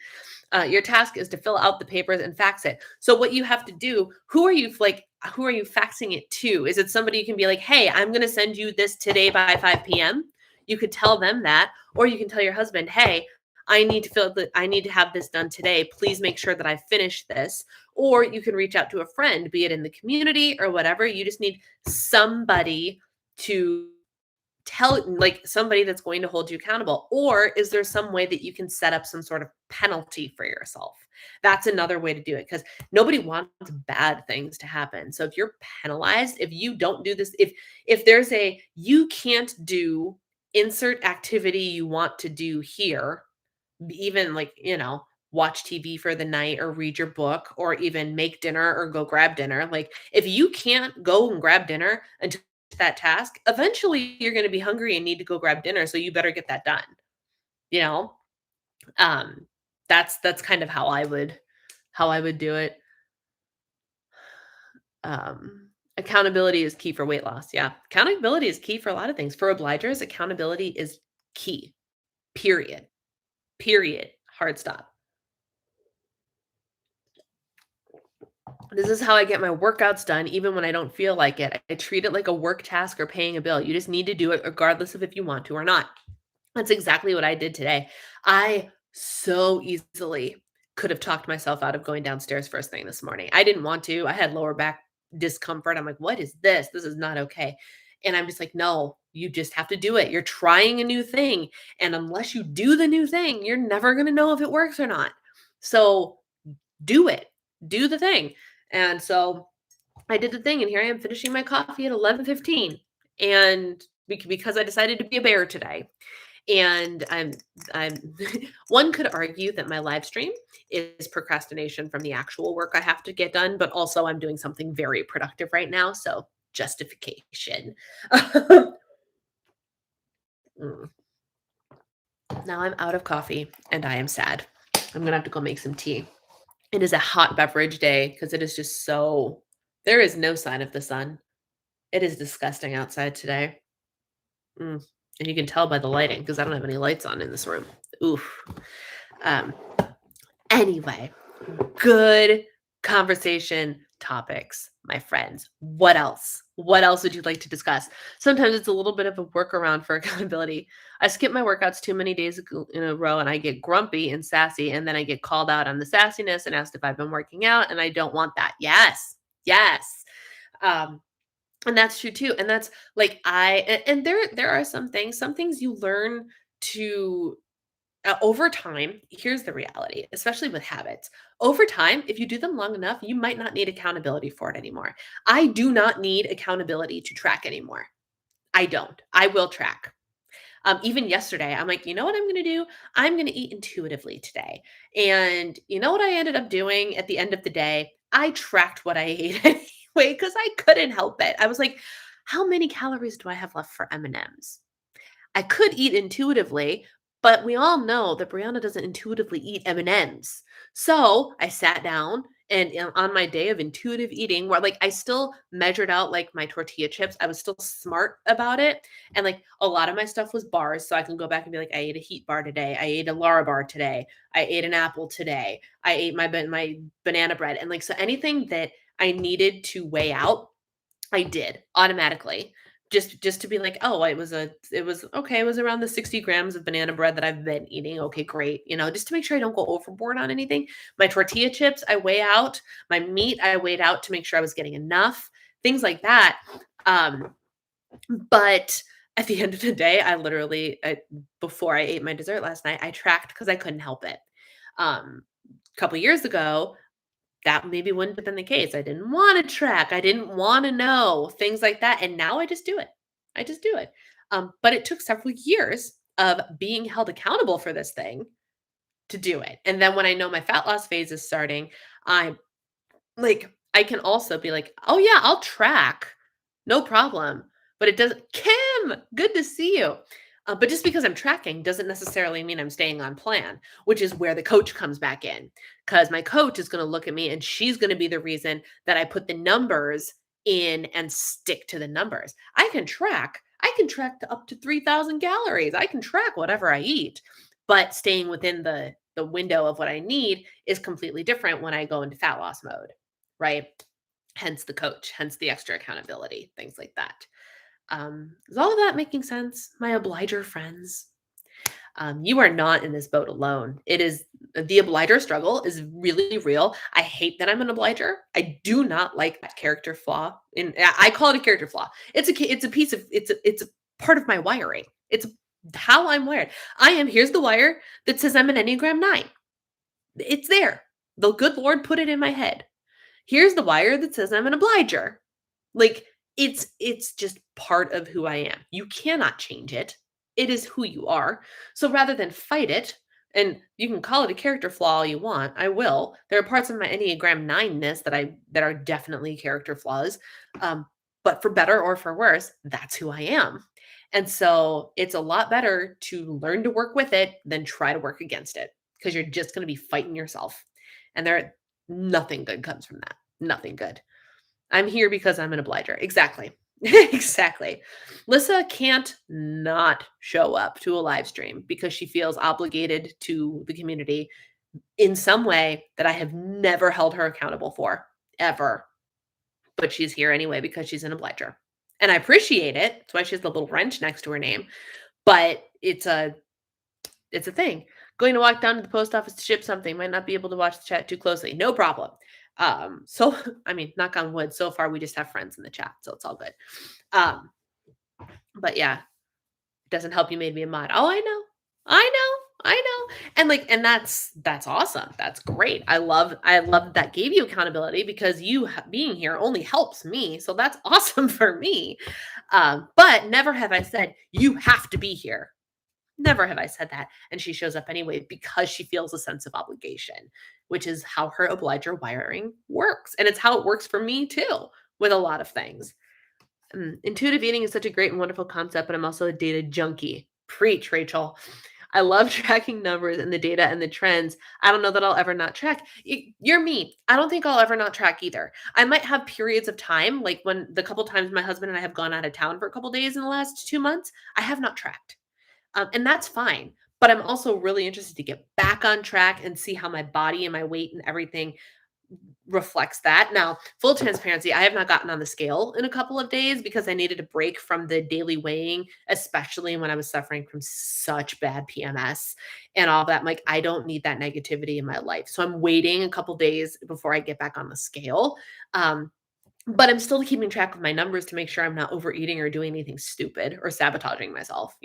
Your task is to fill out the papers and fax it. So what you have to do, who are you like? who are you faxing it to? Is it somebody you can be like, hey, I'm going to send you this today by 5 p.m.? You could tell them that, or you can tell your husband, hey, I need to have this done today. Please make sure that I finish this. Or you can reach out to a friend, be it in the community or whatever. You just need somebody to tell, like somebody that's going to hold you accountable. Or is there some way that you can set up some sort of penalty for yourself? That's another way to do it, because nobody wants bad things to happen. So if you're penalized, if you don't do this, if there's a you can't do insert activity you want to do here, even like, watch TV for the night or read your book or even make dinner or go grab dinner. Like if you can't go and grab dinner until that task, eventually you're going to be hungry and need to go grab dinner. So you better get that done. You know, um, that's kind of how I would do it. Accountability is key for weight loss. Yeah, accountability is key for a lot of things. For obligers, accountability is key. Period. Period. Hard stop. This is how I get my workouts done, even when I don't feel like it. I treat it like a work task or paying a bill. You just need to do it regardless of if you want to or not. That's exactly what I did today. I so easily could have talked myself out of going downstairs first thing this morning. I didn't want to. I had lower back discomfort. I'm like, what is this? This is not okay. And I'm just like, no, you just have to do it. You're trying a new thing. And unless you do the new thing, you're never going to know if it works or not. So do it, do the thing. And so I did the thing, and here I am finishing my coffee at 11:15, and because I decided to be a bear today. And I'm one could argue that my live stream is procrastination from the actual work I have to get done, but also I'm doing something very productive right now, so justification. Mm. Now I'm out of coffee and I am sad. I'm gonna have to go make some tea. It is a hot beverage day because it is just so there is no sign of the sun. It is disgusting outside today. Mm. And you can tell by the lighting because I don't have any lights on in this room. Oof. Um, anyway, good conversation topics, my friends. What else? What else would you like to discuss? Sometimes it's a little bit of a workaround for accountability. I skip my workouts too many days in a row and I get grumpy and sassy, and then I get called out on the sassiness and asked if I've been working out, and I don't want that. Yes. Yes. Um, and that's true too. And that's like and there are some things you learn to over time. Here's the reality, especially with habits. Over time, if you do them long enough, you might not need accountability for it anymore. I do not need accountability to track anymore. I don't. I will track. Even yesterday, I'm like, you know what I'm going to do? I'm going to eat intuitively today. And you know what I ended up doing at the end of the day? I tracked what I ate anyway because I couldn't help it. I was like, how many calories do I have left for M&Ms? I could eat intuitively, but we all know that Brianna doesn't intuitively eat M&Ms. So I sat down and on my day of intuitive eating, where like I still measured out like my tortilla chips, I was still smart about it. And like a lot of my stuff was bars. So I can go back and be like, I ate a Heat bar today. I ate a Lara bar today. I ate an apple today. I ate my banana bread. And like, so anything that I needed to weigh out, I did automatically. Just to be like, oh, it was okay. It was around the 60 grams of banana bread that I've been eating. Okay, great. Just to make sure I don't go overboard on anything. My tortilla chips, I weigh out. My meat, I weighed out to make sure I was getting enough. Things like that. But at the end of the day, before I ate my dessert last night, I tracked because I couldn't help it. A couple years ago, that maybe wouldn't have been the case. I didn't want to track. I didn't want to know things like that. And now I just do it. I just do it. But it took several years of being held accountable for this thing to do it. And then when I know my fat loss phase is starting, I I can also be like, oh yeah, I'll track. No problem. But it doesn't, Kim, good to see you. But just because I'm tracking doesn't necessarily mean I'm staying on plan, which is where the coach comes back in. Because my coach is going to look at me and she's going to be the reason that I put the numbers in and stick to the numbers. I can track. I can track to up to 3,000 calories. I can track whatever I eat. But staying within the window of what I need is completely different when I go into fat loss mode, right? hence the coach, hence the extra accountability, things like that. Is all of that making sense, my obliger friends? You are not in this boat alone. It is the obliger struggle is really real. I hate that I'm an obliger. I do not like that character flaw. I call it a character flaw. It's a piece of it's a part of my wiring. It's how I'm wired. Here's the wire that says I'm an Enneagram 9. It's there. The good Lord put it in my head. Here's the wire that says I'm an obliger. Like, it's just part of who I am. You cannot change it. It is who you are. So rather than fight it, and you can call it a character flaw all you want, I will. There are parts of my Enneagram 9-ness that are definitely character flaws. But for better or for worse, that's who I am. And so it's a lot better to learn to work with it than try to work against it, because you're just going to be fighting yourself. And nothing good comes from that. Nothing good. I'm here because I'm an obliger. Exactly. Exactly. Lissa can't not show up to a live stream because she feels obligated to the community in some way that I have never held her accountable for, ever. But she's here anyway because she's an obliger. And I appreciate it. That's why she has the little wrench next to her name. But it's a thing. Going to walk down to the post office to ship something, might not be able to watch the chat too closely. No problem. So I mean, knock on wood, so far we just have friends in the chat, so it's all good. Um, but yeah, it doesn't help you made me a mod. Oh, I know. And that's awesome. That's great. I love that gave you accountability, because being here only helps me. So that's awesome for me. But never have I said you have to be here. Never have I said that. And she shows up anyway because she feels a sense of obligation, which is how her obliger wiring works. And it's how it works for me too, with a lot of things. Intuitive eating is such a great and wonderful concept, but I'm also a data junkie. Preach, Rachel. I love tracking numbers and the data and the trends. I don't know that I'll ever not track. You're me. I don't think I'll ever not track either. I might have periods of time, like when the couple times my husband and I have gone out of town for a couple days in the last 2 months, I have not tracked. And that's fine. But I'm also really interested to get back on track and see how my body and my weight and everything reflects that. Now, full transparency, I have not gotten on the scale in a couple of days because I needed a break from the daily weighing, especially when I was suffering from such bad PMS and all that. I'm like, I don't need that negativity in my life. So I'm waiting a couple days before I get back on the scale. But I'm still keeping track of my numbers to make sure I'm not overeating or doing anything stupid or sabotaging myself,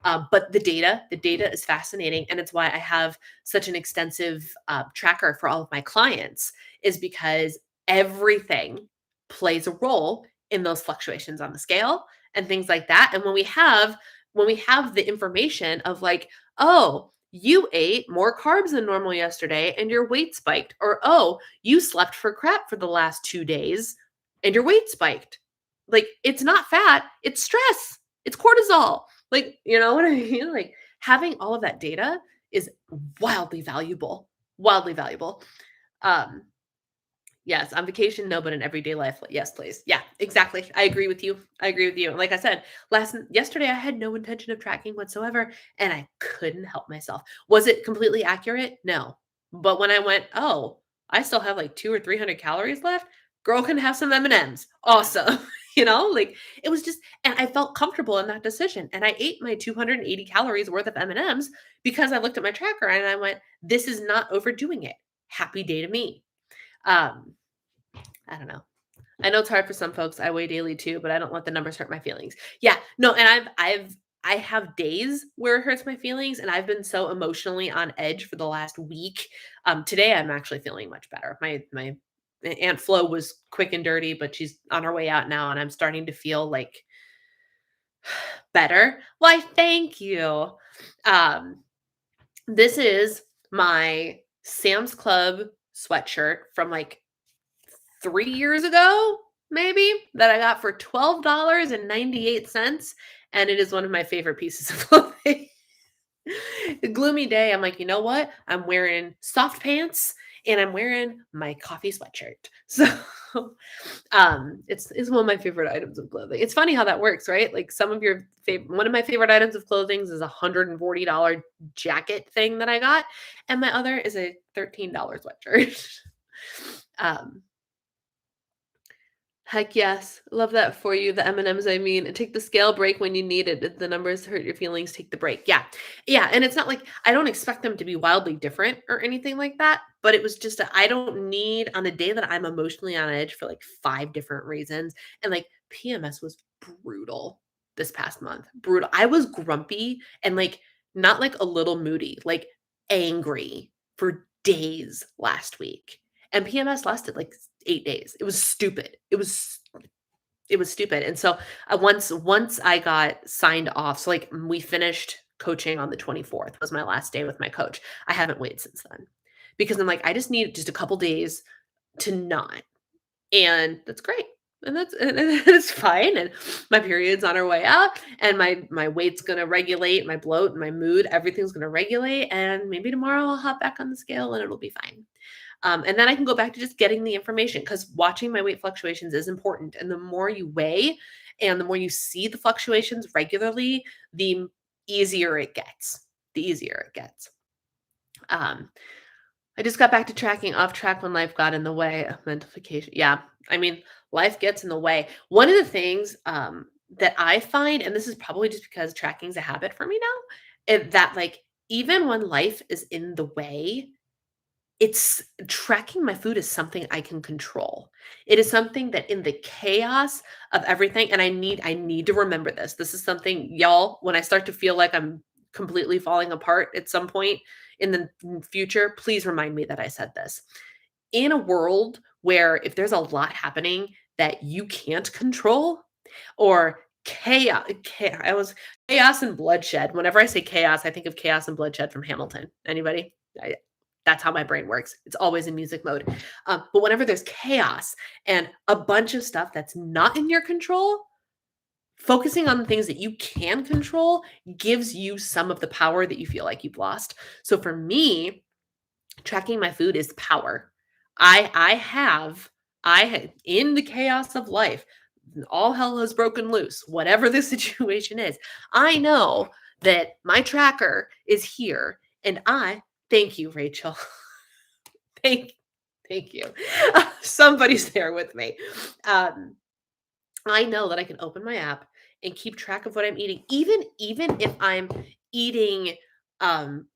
But the data is fascinating. And it's why I have such an extensive tracker for all of my clients, is because everything plays a role in those fluctuations on the scale and things like that. And when we have the information of like, oh, you ate more carbs than normal yesterday and your weight spiked, or oh, you slept for crap for the last 2 days and your weight spiked. Like, it's not fat, it's stress, it's cortisol. Like, you know what I mean? Like, having all of that data is wildly valuable. Wildly valuable. Um, yes, on vacation, no, but in everyday life, yes, please. Yeah, exactly. I agree with you. Like I said, yesterday, I had no intention of tracking whatsoever, and I couldn't help myself. Was it completely accurate? No. But when I went, oh, I still have like 200 or 300 calories left. Girl can have some M&Ms. Awesome. Like, it was just, and I felt comfortable in that decision. And I ate my 280 calories worth of M&Ms because I looked at my tracker and I went, this is not overdoing it. Happy day to me. Um, I don't know. I know it's hard for some folks. I weigh daily too, but I don't let the numbers hurt my feelings. Yeah, no, and I have days where it hurts my feelings, and I've been so emotionally on edge for the last week. Today I'm actually feeling much better. My Aunt Flo was quick and dirty, but she's on her way out now, and I'm starting to feel like better. Why, thank you. This is my Sam's Club sweatshirt from like 3 years ago, maybe, that I got for $12.98. And it is one of my favorite pieces of clothing. A gloomy day, I'm like, you know what? I'm wearing soft pants and I'm wearing my coffee sweatshirt. So it's one of my favorite items of clothing. It's funny how that works, right? Like, one of my favorite items of clothing is a $140 jacket thing that I got, and my other is a $13 sweatshirt. Heck yes. Love that for you. The M&Ms, I mean, take the scale break when you need it. If the numbers hurt your feelings, take the break. Yeah. Yeah. And it's not like I don't expect them to be wildly different or anything like that. But it was just, I don't need on a day that I'm emotionally on edge for like five different reasons. And like PMS was brutal this past month. Brutal. I was grumpy and like not like a little moody, like angry for days last week. And PMS lasted like 8 days. It was stupid. It was stupid. And so, once I got signed off, so, like, we finished coaching on the 24th was my last day with my coach. I haven't weighed since then because I'm like, I just need just a couple days to not, and that's great. And it's fine, and my period's on our way up, and my weight's gonna regulate, my bloat, and my mood, everything's gonna regulate, and maybe tomorrow I'll hop back on the scale and it'll be fine. And then I can go back to just getting the information because watching my weight fluctuations is important. And the more you weigh and the more you see the fluctuations regularly, the easier it gets. The easier it gets. Um, I just got back to tracking off track when life got in the way of mental vacation. Yeah. I mean, life gets in the way. One of the things that I find, and this is probably just because tracking is a habit for me now, that like even when life is in the way, it's tracking my food is something I can control. It is something that in the chaos of everything, and I need to remember this. This is something, y'all, when I start to feel like I'm completely falling apart at some point in the future, please remind me that I said this. In a world where if there's a lot happening that you can't control or chaos and bloodshed. Whenever I say chaos, I think of chaos and bloodshed from Hamilton. Anybody? That's how my brain works. It's always in music mode. But whenever there's chaos and a bunch of stuff that's not in your control, focusing on the things that you can control gives you some of the power that you feel like you've lost. So for me, tracking my food is power. I have in the chaos of life, all hell has broken loose, whatever the situation is. I know that my tracker is here and I thank you, Rachel. thank thank you. Somebody's there with me. Um, I know that I can open my app and keep track of what I'm eating, even if I'm eating um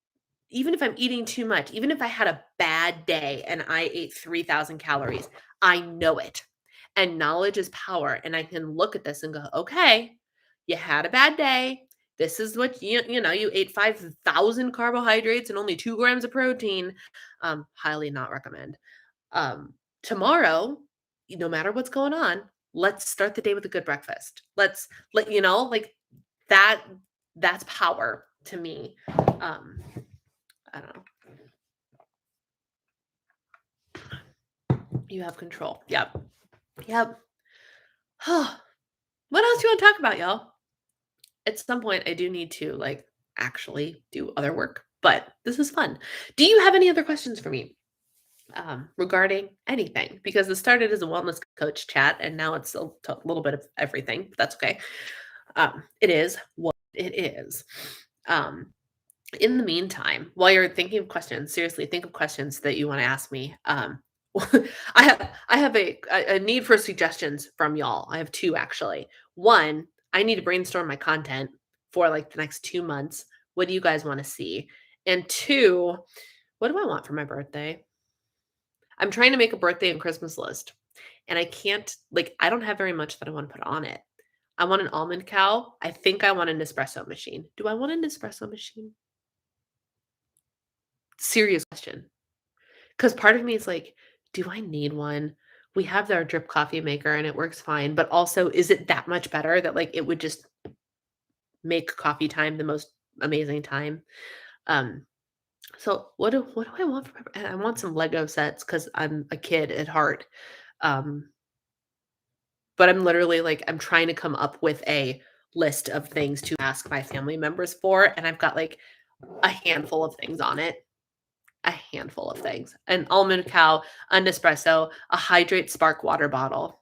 even if I'm eating too much, even if I had a bad day and I ate 3,000 calories, I know it. And knowledge is power. And I can look at this and go, okay, you had a bad day. This is what you ate 5,000 carbohydrates and only 2 grams of protein. Highly not recommend. Tomorrow, no matter what's going on, let's start the day with a good breakfast. Like that, that's power to me. Um, I don't know. You have control. Yep. Yep. What else do you want to talk about, y'all? At some point, I do need to like actually do other work, but this is fun. Do you have any other questions for me regarding anything? Because it started as a wellness coach chat, and now it's a little bit of everything. But that's okay. It is what it is. In the meantime, while you're thinking of questions, seriously, think of questions that you want to ask me. I have a need for suggestions from y'all. I have two actually. One, I need to brainstorm my content for like the next 2 months. What do you guys want to see? And two, what do I want for my birthday? I'm trying to make a birthday and Christmas list, and I can't I don't have very much that I want to put on it. I want an almond cow. I think I want an espresso machine. Do I want an espresso machine? Serious question. Because part of me is like, do I need one? We have our drip coffee maker and it works fine, but also is it that much better that like it would just make coffee time the most amazing time? Um, so what do I want for I want some Lego sets because I'm a kid at heart. Um, but I'm literally like I'm trying to come up with a list of things to ask my family members for, and I've got like a handful of things on it. A handful of things. An almond cow, a Nespresso, a hydrate spark water bottle.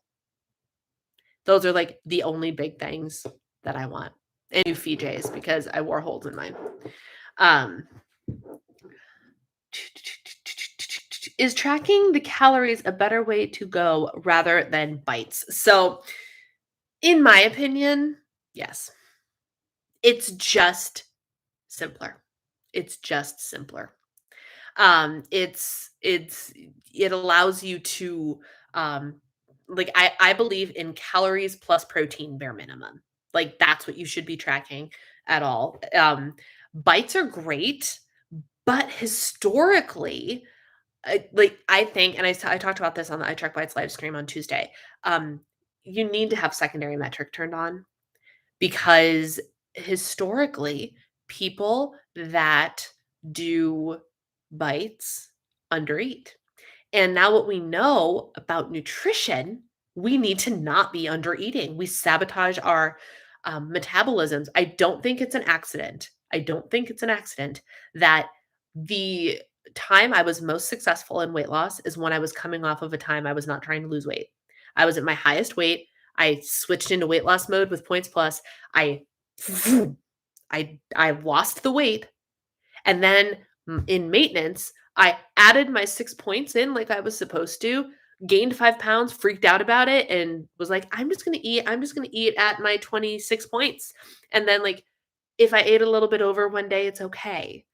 Those are like the only big things that I want. And new FJs because I wore holes in mine. Um Is tracking the calories a better way to go rather than bites? So, in my opinion, yes. It's just simpler. It's just simpler. It allows you to, um, like, I believe in calories plus protein bare minimum. Like, that's what you should be tracking at all. Bites are great, but historically, I think, and I talked about this on the I Track Bites live stream on Tuesday. Um, you need to have secondary metric turned on because historically, people that do bites undereat. And now, what we know about nutrition, we need to not be under eating. We sabotage our metabolisms. I don't think it's an accident. I don't think it's an accident that the time I was most successful in weight loss is when I was coming off of a time I was not trying to lose weight. I was at my highest weight. I switched into weight loss mode with Points Plus. I I lost the weight, and then in maintenance, I added my 6 points in like I was supposed to, gained 5 pounds, freaked out about it, and was like, I'm just gonna eat at my 26 points. And then, like, if I ate a little bit over one day, it's okay.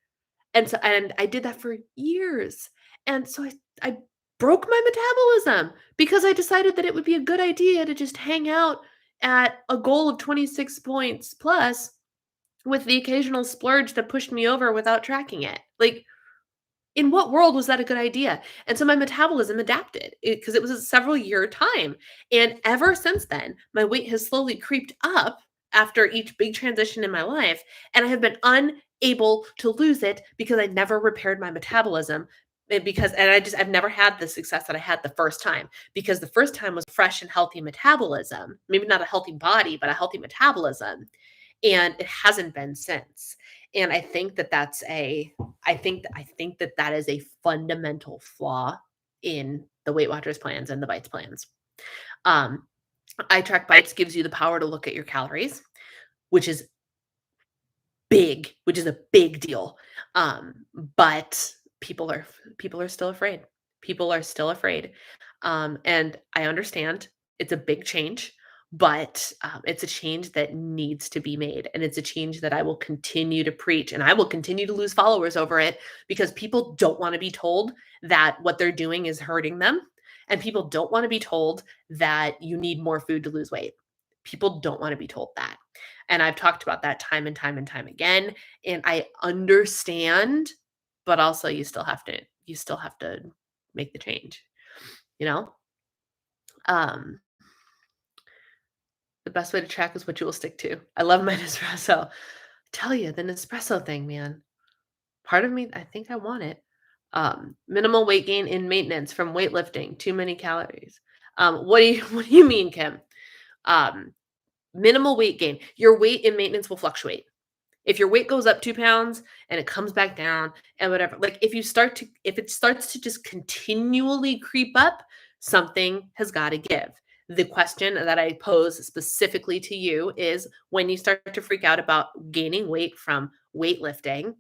And I did that for years. And so I broke my metabolism because I decided that it would be a good idea to just hang out at a goal of 26 points plus with the occasional splurge that pushed me over without tracking it. Like, in what world was that a good idea? And so my metabolism adapted because it was a several year time. And ever since then, my weight has slowly creeped up after each big transition in my life. And I have been unable to lose it because I never repaired my metabolism. I've never had the success that I had the first time because the first time was fresh and healthy metabolism, maybe not a healthy body, but a healthy metabolism. And it hasn't been since. And I think that that is a fundamental flaw in the Weight Watchers plans and the Bites plans. Um, I Track Bites gives you the power to look at your calories, which is which is a big deal. But people are still afraid. People are still afraid. And I understand it's a big change, but it's a change that needs to be made. And it's a change that I will continue to preach and I will continue to lose followers over it because people don't want to be told that what they're doing is hurting them. And people don't want to be told that you need more food to lose weight. People don't want to be told that. And I've talked about that time and time and time again. And I understand, but also you still have to make the change, you know? Um, the best way to track is what you will stick to. I love my Nespresso. Tell you, the Nespresso thing, man. Part of me, I think I want it. Minimal weight gain in maintenance from weightlifting, too many calories. What do you mean, Kim? Um, Minimal weight gain. Your weight in maintenance will fluctuate. If your weight goes up 2 pounds and it comes back down and whatever, like if it starts to just continually creep up, something has got to give. The question that I pose specifically to you is when you start to freak out about gaining weight from weightlifting,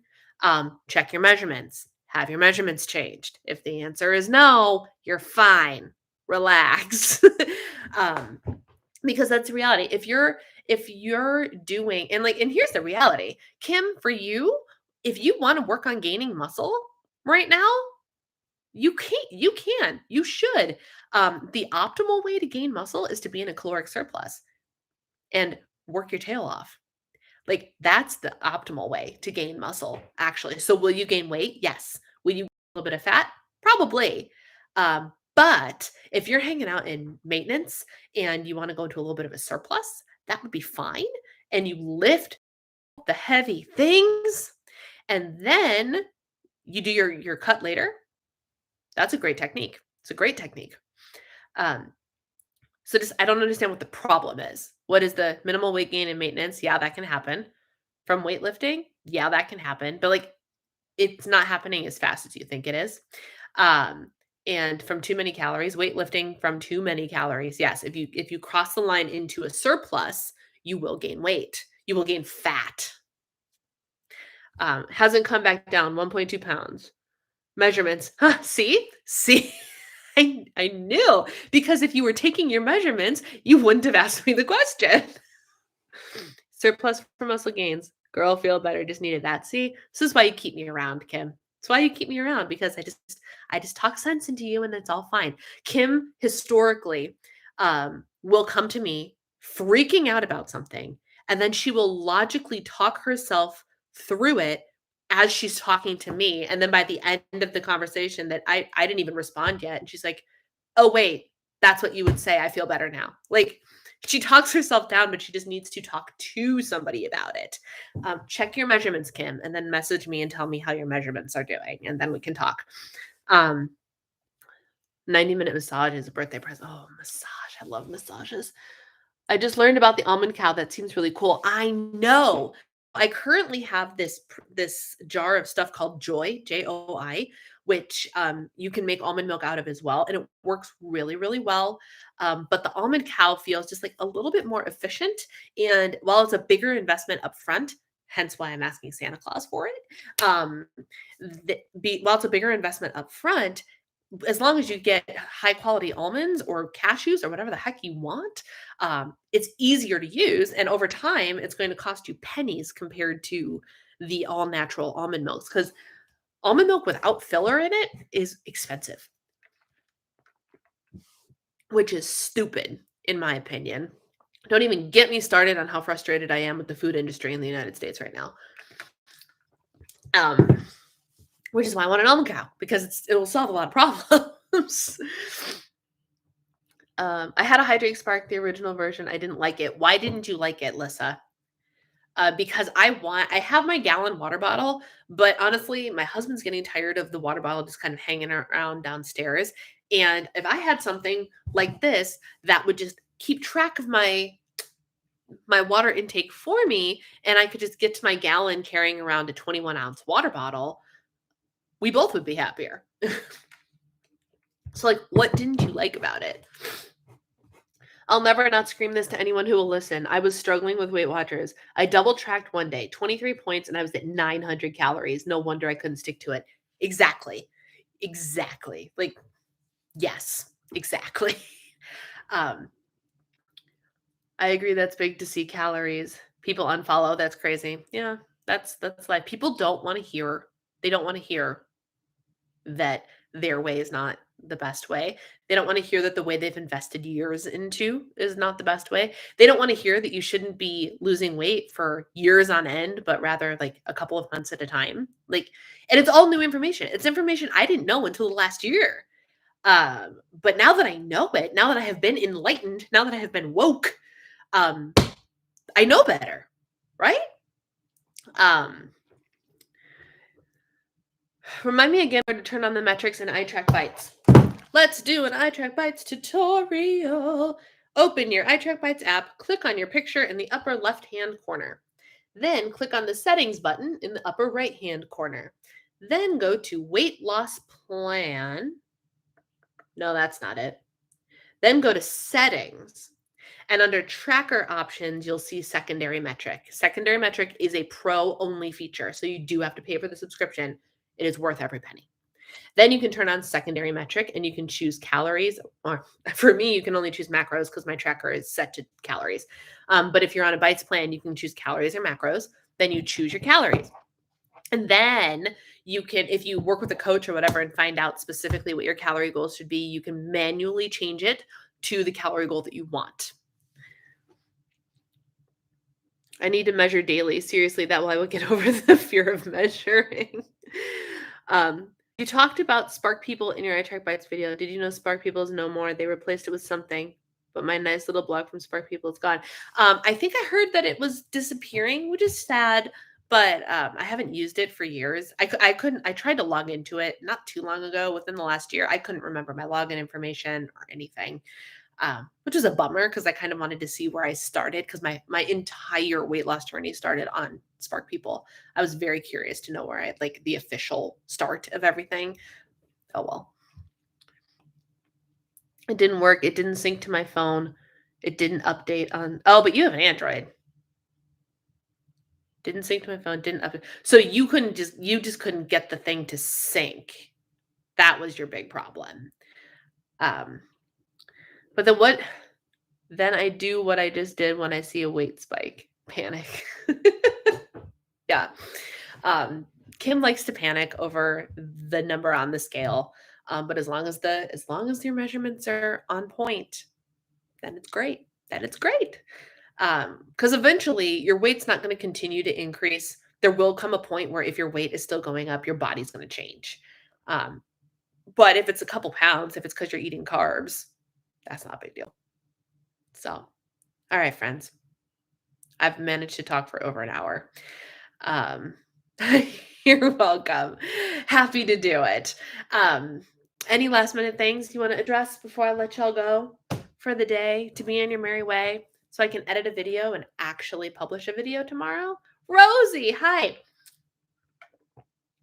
check your measurements. Have your measurements changed? If the answer is no, you're fine. Relax. um, because that's the reality. If you're doing and here's the reality. Kim, for you, if you want to work on gaining muscle right now, you should. The optimal way to gain muscle is to be in a caloric surplus and work your tail off. Like, that's the optimal way to gain muscle, actually. So will you gain weight? Yes. Will you gain a little bit of fat? Probably. But if you're hanging out in maintenance and you want to go into a little bit of a surplus, that would be fine. And you lift the heavy things and then you do your cut later. That's a great technique. It's a great technique. Um, so just I don't understand what the problem is. What is the minimal weight gain and maintenance? Yeah, that can happen. From weightlifting? Yeah, that can happen. But like it's not happening as fast as you think it is. Um, and from too many calories, weightlifting from too many calories. Yes, if you cross the line into a surplus, you will gain weight. You will gain fat. Hasn't come back down 1.2 pounds. Measurements. Huh, see? See? I knew, because if you were taking your measurements, you wouldn't have asked me the question. Surplus for muscle gains. Girl, feel better. Just needed that. See, this is why you keep me around, Kim. It's why you keep me around, because I just talk sense into you, and it's all fine. Kim historically will come to me freaking out about something, and then she will logically talk herself through it as she's talking to me. And then by the end of the conversation, that I didn't even respond yet, and she's like, "Oh wait, that's what you would say. I feel better now." Like, she talks herself down, but she just needs to talk to somebody about it. Check your measurements, Kim, and then message me and tell me how your measurements are doing, and then we can talk. Um, 90-minute massage is a birthday present. Oh, massage. I love massages. I just learned about the almond cow. That seems really cool. I know. I currently have this jar of stuff called Joy, Joi, which you can make almond milk out of as well, and it works really, really well. But the almond cow feels just like a little bit more efficient, and while it's a bigger investment up front, hence why I'm asking Santa Claus for it. While it's a bigger investment up front, as long as you get high quality almonds or cashews or whatever the heck you want, it's easier to use. And over time, it's going to cost you pennies compared to the all natural almond milks, because almond milk without filler in it is expensive, which is stupid, in my opinion. Don't even get me started on how frustrated I am with the food industry in the United States right now. Which is why I want an almond cow, because it will solve a lot of problems. I had a Hydrate Spark, the original version. I didn't like it. Why didn't you like it, Lissa? Because I have my gallon water bottle, but honestly, my husband's getting tired of the water bottle just kind of hanging around downstairs. And if I had something like this that would just keep track of my water intake for me, and I could just get to my gallon carrying around a 21-ounce water bottle, we both would be happier. So, like, what didn't you like about it? I'll never not scream this to anyone who will listen. I was struggling with Weight Watchers. I double tracked one day, 23 points, and I was at 900 calories. No wonder I couldn't stick to it. Exactly. Exactly. Like, yes, exactly. Um, I agree that's big to see calories. People unfollow. That's crazy. Yeah, that's life. People don't want to hear. They don't want to hear that their way is not the best way. They don't want to hear that the way they've invested years into is not the best way. They don't want to hear that you shouldn't be losing weight for years on end, but rather like a couple of months at a time. Like, and it's all new information. It's information I didn't know until the last year. But now that I know it, now that I have been enlightened, now that I have been woke, um, I know better, right? Um, Remind me again where to turn on the metrics and iTrack Bites. Let's do an iTrack Bites tutorial. Open your iTrack Bites app, click on your picture in the upper left-hand corner. Then click on the settings button in the upper right-hand corner. Then go to weight loss plan. No, that's not it. Then go to settings. And under tracker options, you'll see secondary metric. Secondary metric is a pro only feature, so you do have to pay for the subscription. It is worth every penny. Then you can turn on secondary metric and you can choose calories. Or for me, you can only choose macros because my tracker is set to calories. But if you're on a Bites plan, you can choose calories or macros. Then you choose your calories. And then you can, if you work with a coach or whatever and find out specifically what your calorie goals should be, you can manually change it to the calorie goal that you want. I need to measure daily. Seriously, that way I will get over the fear of measuring. You talked about Spark People in your iTrack Bites video. Did you know Spark People is no more? They replaced it with something, but my nice little blog from Spark People is gone. I think I heard that it was disappearing, which is sad, but I haven't used it for years. I couldn't, I tried to log into it not too long ago, within the last year. I couldn't remember my login information or anything. Which is a bummer because I kind of wanted to see where I started, because my entire weight loss journey started on Spark People. I was very curious to know where I like the official start of everything. Oh well. It didn't work. It didn't sync to my phone. It didn't update on. Oh, but you have an Android. Didn't sync to my phone. Didn't update. So you just couldn't get the thing to sync. That was your big problem. Um, but then I do what I just did when I see a weight spike. Panic. Yeah. Um, Kim likes to panic over the number on the scale. But as long as your measurements are on point, then it's great. Then it's great. Because eventually your weight's not going to continue to increase. There will come a point where if your weight is still going up, your body's going to change. Um, but if it's a couple pounds, if it's because you're eating carbs, that's not a big deal. So, all right, friends. I've managed to talk for over an hour. Um, you're welcome. Happy to do it. Um, any last minute things you want to address before I let y'all go for the day to be on your merry way so I can edit a video and actually publish a video tomorrow? Rosie, hi.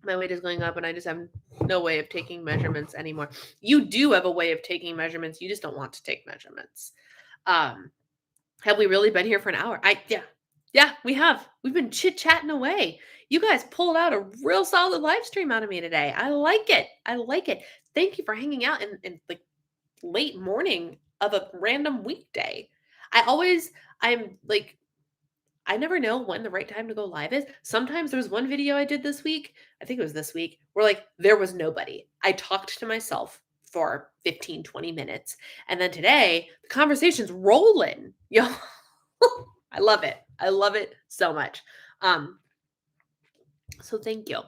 My weight is going up and I just have no way of taking measurements anymore. You do have a way of taking measurements. You just don't want to take measurements. Have we really been here for an hour? Yeah, we have. We've been chit-chatting away. You guys pulled out a real solid live stream out of me today. I like it. I like it. Thank you for hanging out in like late morning of a random weekday. I'm like, I never know when the right time to go live is. Sometimes there was one video I did this week, I think it was this week, where like there was nobody. I talked to myself for 15, 20 minutes. And then today, the conversation's rolling. Yo, I love it. I love it so much. So thank you.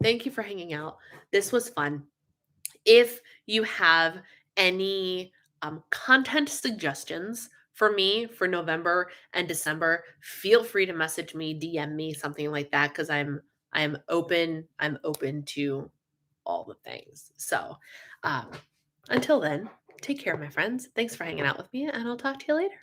Thank you for hanging out. This was fun. If you have any content suggestions for me for November and December, feel free to message me, DM me, something like that, because I'm open. I'm open to all the things. So until then, take care, my friends. Thanks for hanging out with me, and I'll talk to you later.